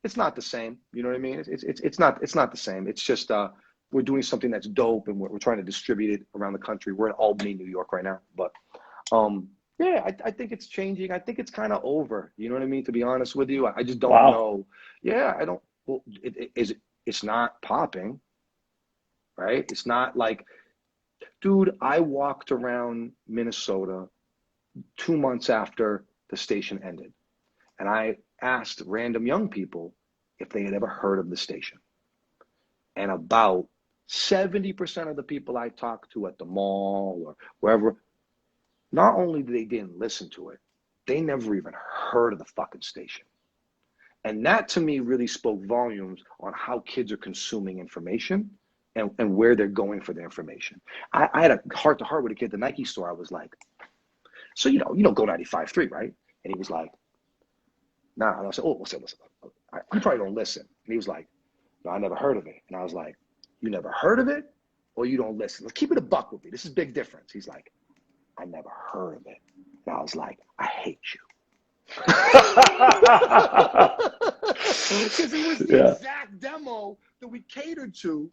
it's not the same. You know what I mean? It's not the same. It's just we're doing something that's dope and we're trying to distribute it around the country. We're in Albany, New York right now, but yeah, I think it's changing. I think it's kind of over. You know what I mean? To be honest with you, I just don't know. Yeah, I don't. Well, it's not popping, right? It's not like, dude, I walked around Minnesota 2 months after the station ended. And I asked random young people if they had ever heard of the station. And about 70% of the people I talked to at the mall or wherever, not only did they didn't listen to it, they never even heard of the fucking station. And that to me really spoke volumes on how kids are consuming information and where they're going for their information. I had a heart-to-heart with a kid at the Nike store. I was like, so you know Go 95.3, right? And he was like, nah. And I said, oh, listen. You probably don't listen. And he was like, no, I never heard of it. And I was like, you never heard of it or you don't listen? Let's keep it a buck with me. This is a big difference. He's like, I never heard of it. And I was like, I hate you. Because it was the exact demo that we catered to.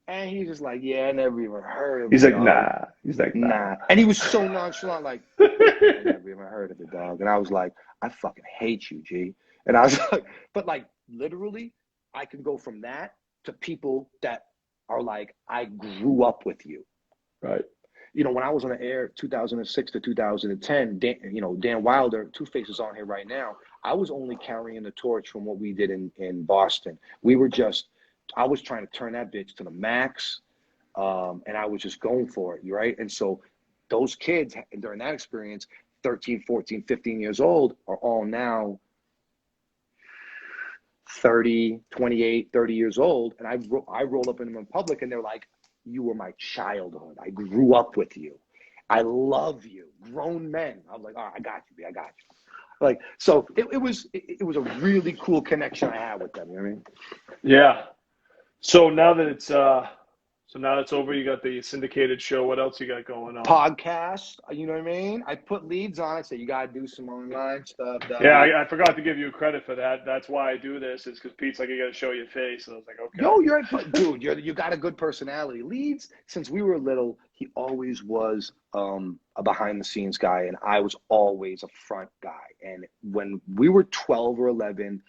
And he's just like, yeah, I never even heard of it. He's like, nah. He's like, nah. And he was so nonchalant, like, I never even heard of it, dog. And I was like, I fucking hate you, G. And I was like, but like, literally, I can go from that to people that are like, I grew up with you. Right. You know, when I was on the air 2006 to 2010, Dan Wilder, Two Faces on here right now, I was only carrying the torch from what we did in Boston. I was trying to turn that bitch to the max, and I was just going for it, right? And so those kids during that experience, 13, 14, 15 years old, are all now 30, 28, 30 years old. And I roll up in them in public and they're like, you were my childhood. I grew up with you. I love you. Grown men. I was like, all right, I got you, I got you. Like, so it was a really cool connection I had with them. You know what I mean? Yeah. So now that it's over, you got the syndicated show. What else you got going on? Podcast, you know what I mean? I put Leedz on it, so you gotta do some online stuff. Yeah, I forgot to give you credit for that. That's why I do this. Is because Pete's like, you gotta show your face. And I was like, okay. Yo, dude, you got a good personality. Leedz, since we were little, he always was a behind the scenes guy, and I was always a front guy. And when we were 12 or 11,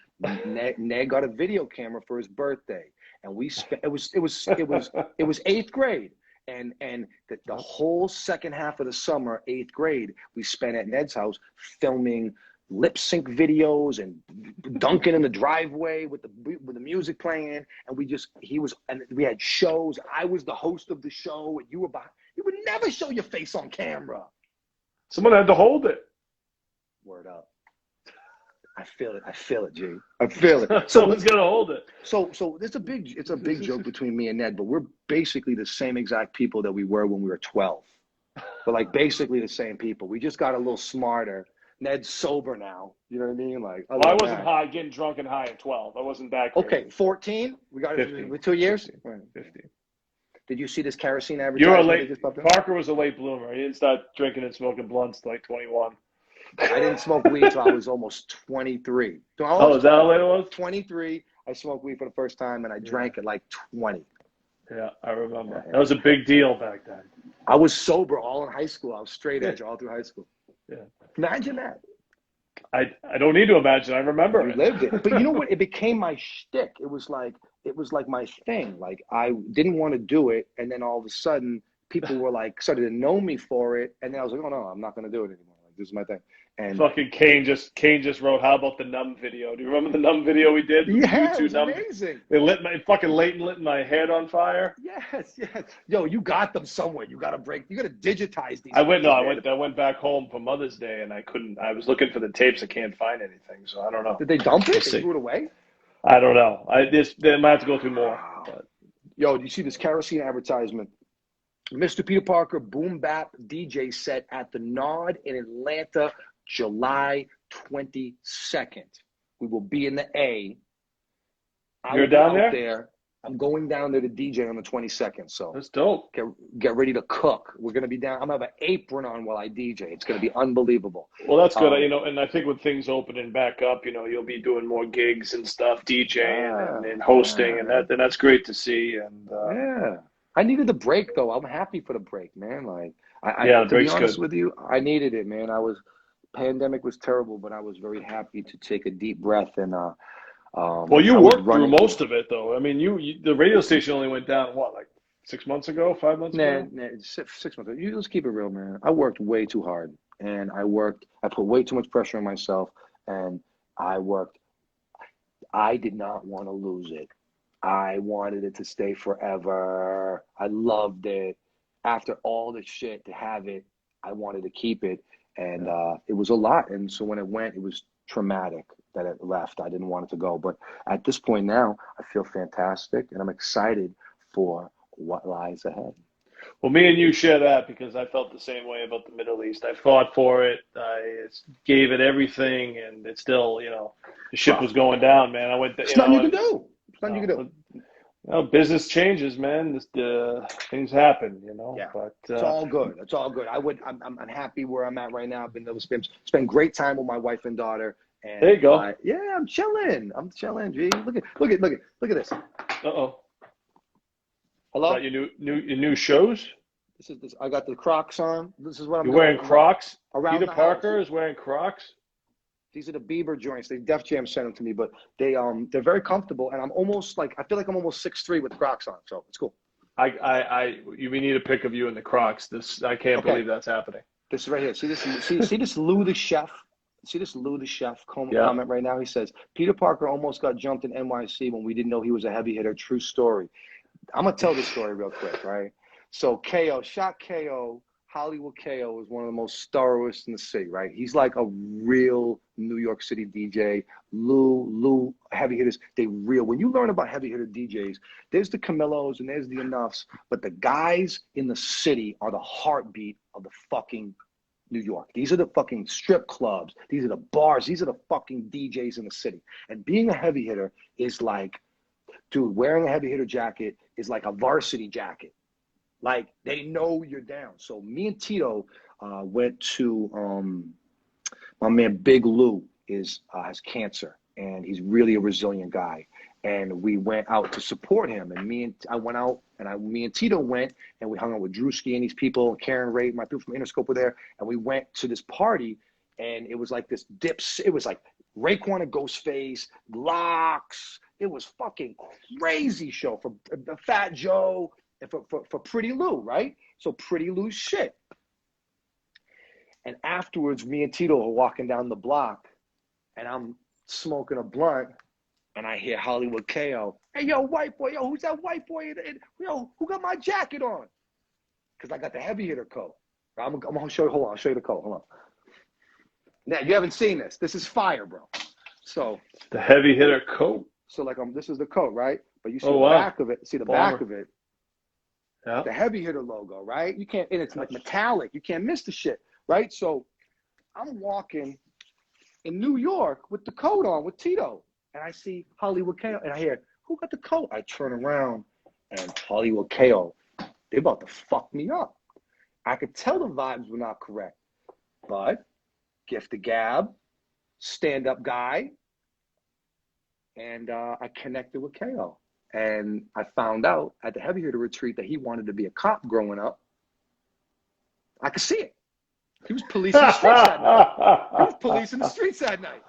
Ned got a video camera for his birthday. And we spent it was 8th grade, and the whole second half of the summer, 8th grade, we spent at Ned's house filming lip sync videos and dunking in the driveway with the music playing, and we had shows. I was the host of the show, and you would never show your face on camera. Someone had to hold it. Word up. I feel it. I feel it, G. I feel it. Someone's gonna hold it. So it's a big joke between me and Ned, but we're basically the same exact people that we were when we were 12. We're like basically the same people. We just got a little smarter. Ned's sober now. You know what I mean? Like, well, I wasn't high, getting drunk and high at 12. I wasn't that crazy. Okay, 14. We got it with 2 years. 15. Did you see this kerosene advertisement? Parker was a late bloomer. He didn't start drinking and smoking blunts till like 21. I didn't smoke weed till I was almost 23. Oh, is that how late it was? 23. I smoked weed for the first time, and I drank at like 20. Yeah, I remember. That was a big deal back then. I was sober all in high school. I was straight edge all through high school. Yeah. Imagine that. I don't need to imagine. I remember. You lived it. But you know what? It became my shtick. It was like my thing. Like I didn't want to do it, and then all of a sudden people were like started to know me for it, and then I was like, oh no, I'm not going to do it anymore. Like this is my thing. And fucking Kane just wrote, how about the numb video? Do you remember the numb video we did? Yeah, it was amazing. They lit my head on fire. Yes. Yo, you got them somewhere. You got to digitize these. I went back home for Mother's Day and I couldn't. I was looking for the tapes. I can't find anything, so I don't know. Did they dump it? They threw it away? I don't know. They might have to go through more. Wow. But. Yo, do you see this kerosene advertisement? Mr. Peter Parker boom bap DJ set at the Nod in Atlanta, July 22nd. We will be in the A. You're down there? I'm going down there to DJ on the 22nd. So that's dope. Get ready to cook. We're going to be down. I'm going to have an apron on while I DJ. It's going to be unbelievable. Well, that's good. And I think with things opening back up, you'll be doing more gigs and stuff, DJing and hosting, and that's great to see. And yeah. I needed the break, though. I'm happy for the break, man. Like, to be honest with you, I needed it, man. Pandemic was terrible, but I was very happy to take a deep breath and. Well, you worked through most of it, though. I mean, the radio station only went down like 6 months ago, 5 months ago. 6 months ago. Let's keep it real, man. I worked way too hard, and I put way too much pressure on myself, and I did not want to lose it. I wanted it to stay forever. I loved it. After all the shit to have it, I wanted to keep it. And it was a lot. And so when it went, it was traumatic that it left. I didn't want it to go. But at this point now, I feel fantastic. And I'm excited for what lies ahead. Well, me and you share that because I felt the same way about the Middle East. I fought for it. I gave it everything. And it's still, the ship was going down, man. There's nothing you can do. Business changes, man. Things happen, Yeah, but it's all good. It's all good. I'm happy where I'm at right now. I've been able to spend great time with my wife and daughter. And there you go. I'm chilling. G. Look at this. Uh-oh. Hello. Your new shows. This. I got the Crocs on. This is what I'm. You're wearing Crocs. Around Peter Parker is wearing Crocs. These are the Bieber joints. Def Jam sent them to me, but they're very comfortable, and I feel like I'm almost 6'3" with Crocs on, so it's cool. We need a pic of you in the Crocs. I can't believe that's happening. This is right here. See this? See this Lou the Chef? See this Lou the Chef comment right now? He says, Peter Parker almost got jumped in NYC when we didn't know he was a heavy hitter. True story. I'm going to tell this story real quick, right? So KO, Hollywood KO is one of the most thoroughest in the city, right? He's like a real New York City DJ. Lou, heavy hitters, they real. When you learn about heavy hitter DJs, there's the Camillos and there's the Enoughs, but the guys in the city are the heartbeat of the fucking New York. These are the fucking strip clubs. These are the bars. These are the fucking DJs in the city. And being a heavy hitter is like, dude, wearing a heavy hitter jacket is like a varsity jacket. Like, they know you're down. So me and Tito went to my man Big Lou has cancer, and he's really a resilient guy. And we went out to support him. And me and Tito went, and we hung out with Drewski and these people, Karen Ray, my people from Interscope were there. And we went to this party, and it was like this dips. It was like Raekwon and Ghostface, Locks. It was fucking crazy show for Fat Joe. And for Pretty Lou, right? So Pretty Lou's shit. And afterwards, me and Tito are walking down the block, and I'm smoking a blunt, and I hear Hollywood KO. Hey, yo, white boy, who's that white boy? Yo, who got my jacket on? Because I got the heavy hitter coat. I'm gonna show you. Hold on, I'll show you the coat. Hold on. Now, you haven't seen this. This is fire, bro. So the heavy hitter coat. So like this is the coat, right? But you see Oh, the wow. back of it. See the back of it. Yeah. The heavy hitter logo, right? You can't, and it's like metallic. You can't miss the shit, right? So I'm walking in New York with the coat on with Tito, and I see Hollywood KO, and I hear, who got the coat? I turn around, and Hollywood KO. They about to fuck me up. I could tell the vibes were not correct, but gift of gab, stand-up guy, and I connected with KO. And I found out at the heavy hitter retreat that he wanted to be a cop growing up. I could see it. He was policing the streets that night. He was policing the streets that night.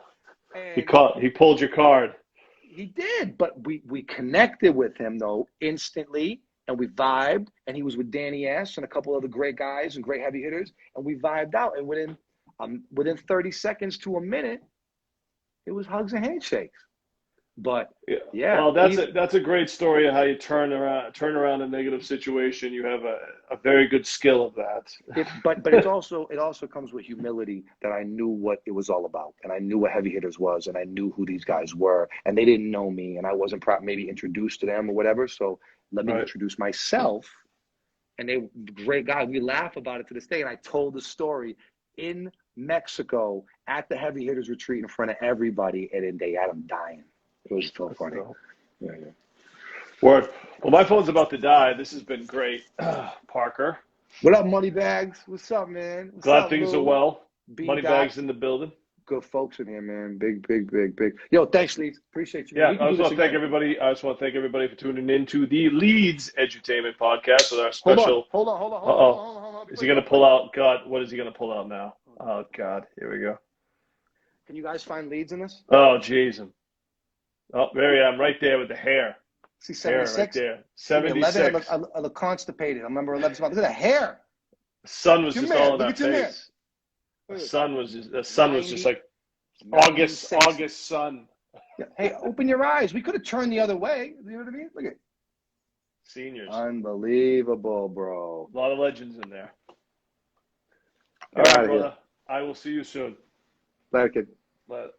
And he pulled your card. He did, but we connected with him though instantly, and we vibed. And he was with Danny S and a couple other great guys and great heavy hitters, and we vibed out. And within 30 seconds to a minute, it was hugs and handshakes. But yeah, well, that's a great story of how you turn around a negative situation. You have a very good skill of that. But it also comes with humility that I knew what it was all about, and I knew what heavy hitters was, and I knew who these guys were, and they didn't know me, and I wasn't maybe introduced to them or whatever. So let me introduce myself, and they great guy. We laugh about it to this day, and I told the story in Mexico at the heavy hitters retreat in front of everybody, and then they had them dying. It was so funny. Yeah. Word. Well, my phone's about to die. This has been great, Parker. What up, Moneybags? What's up, man? Glad things are well. Moneybags in the building. Good folks in here, man. Big. Yo, thanks, Leedz. Appreciate you. Yeah, I just want to thank everybody. I just want to thank everybody for tuning in to the Leedz Edutainment Podcast with our special. Hold on. Is he going to pull out? God, what is he going to pull out now? Oh, God. Here we go. Can you guys find Leedz in this? Oh, jeez. Oh, there I am, right there with the hair. See, 76? Hair right there. 76. 11, I look constipated. I remember 11. Look at the hair. The sun was just all in that face. The sun was just like August sun. Yeah. Hey, open your eyes. We could have turned the other way. You know what I mean? Look at it. Seniors. Unbelievable, bro. A lot of legends in there. All right, brother. I will see you soon. Later, kid. Later.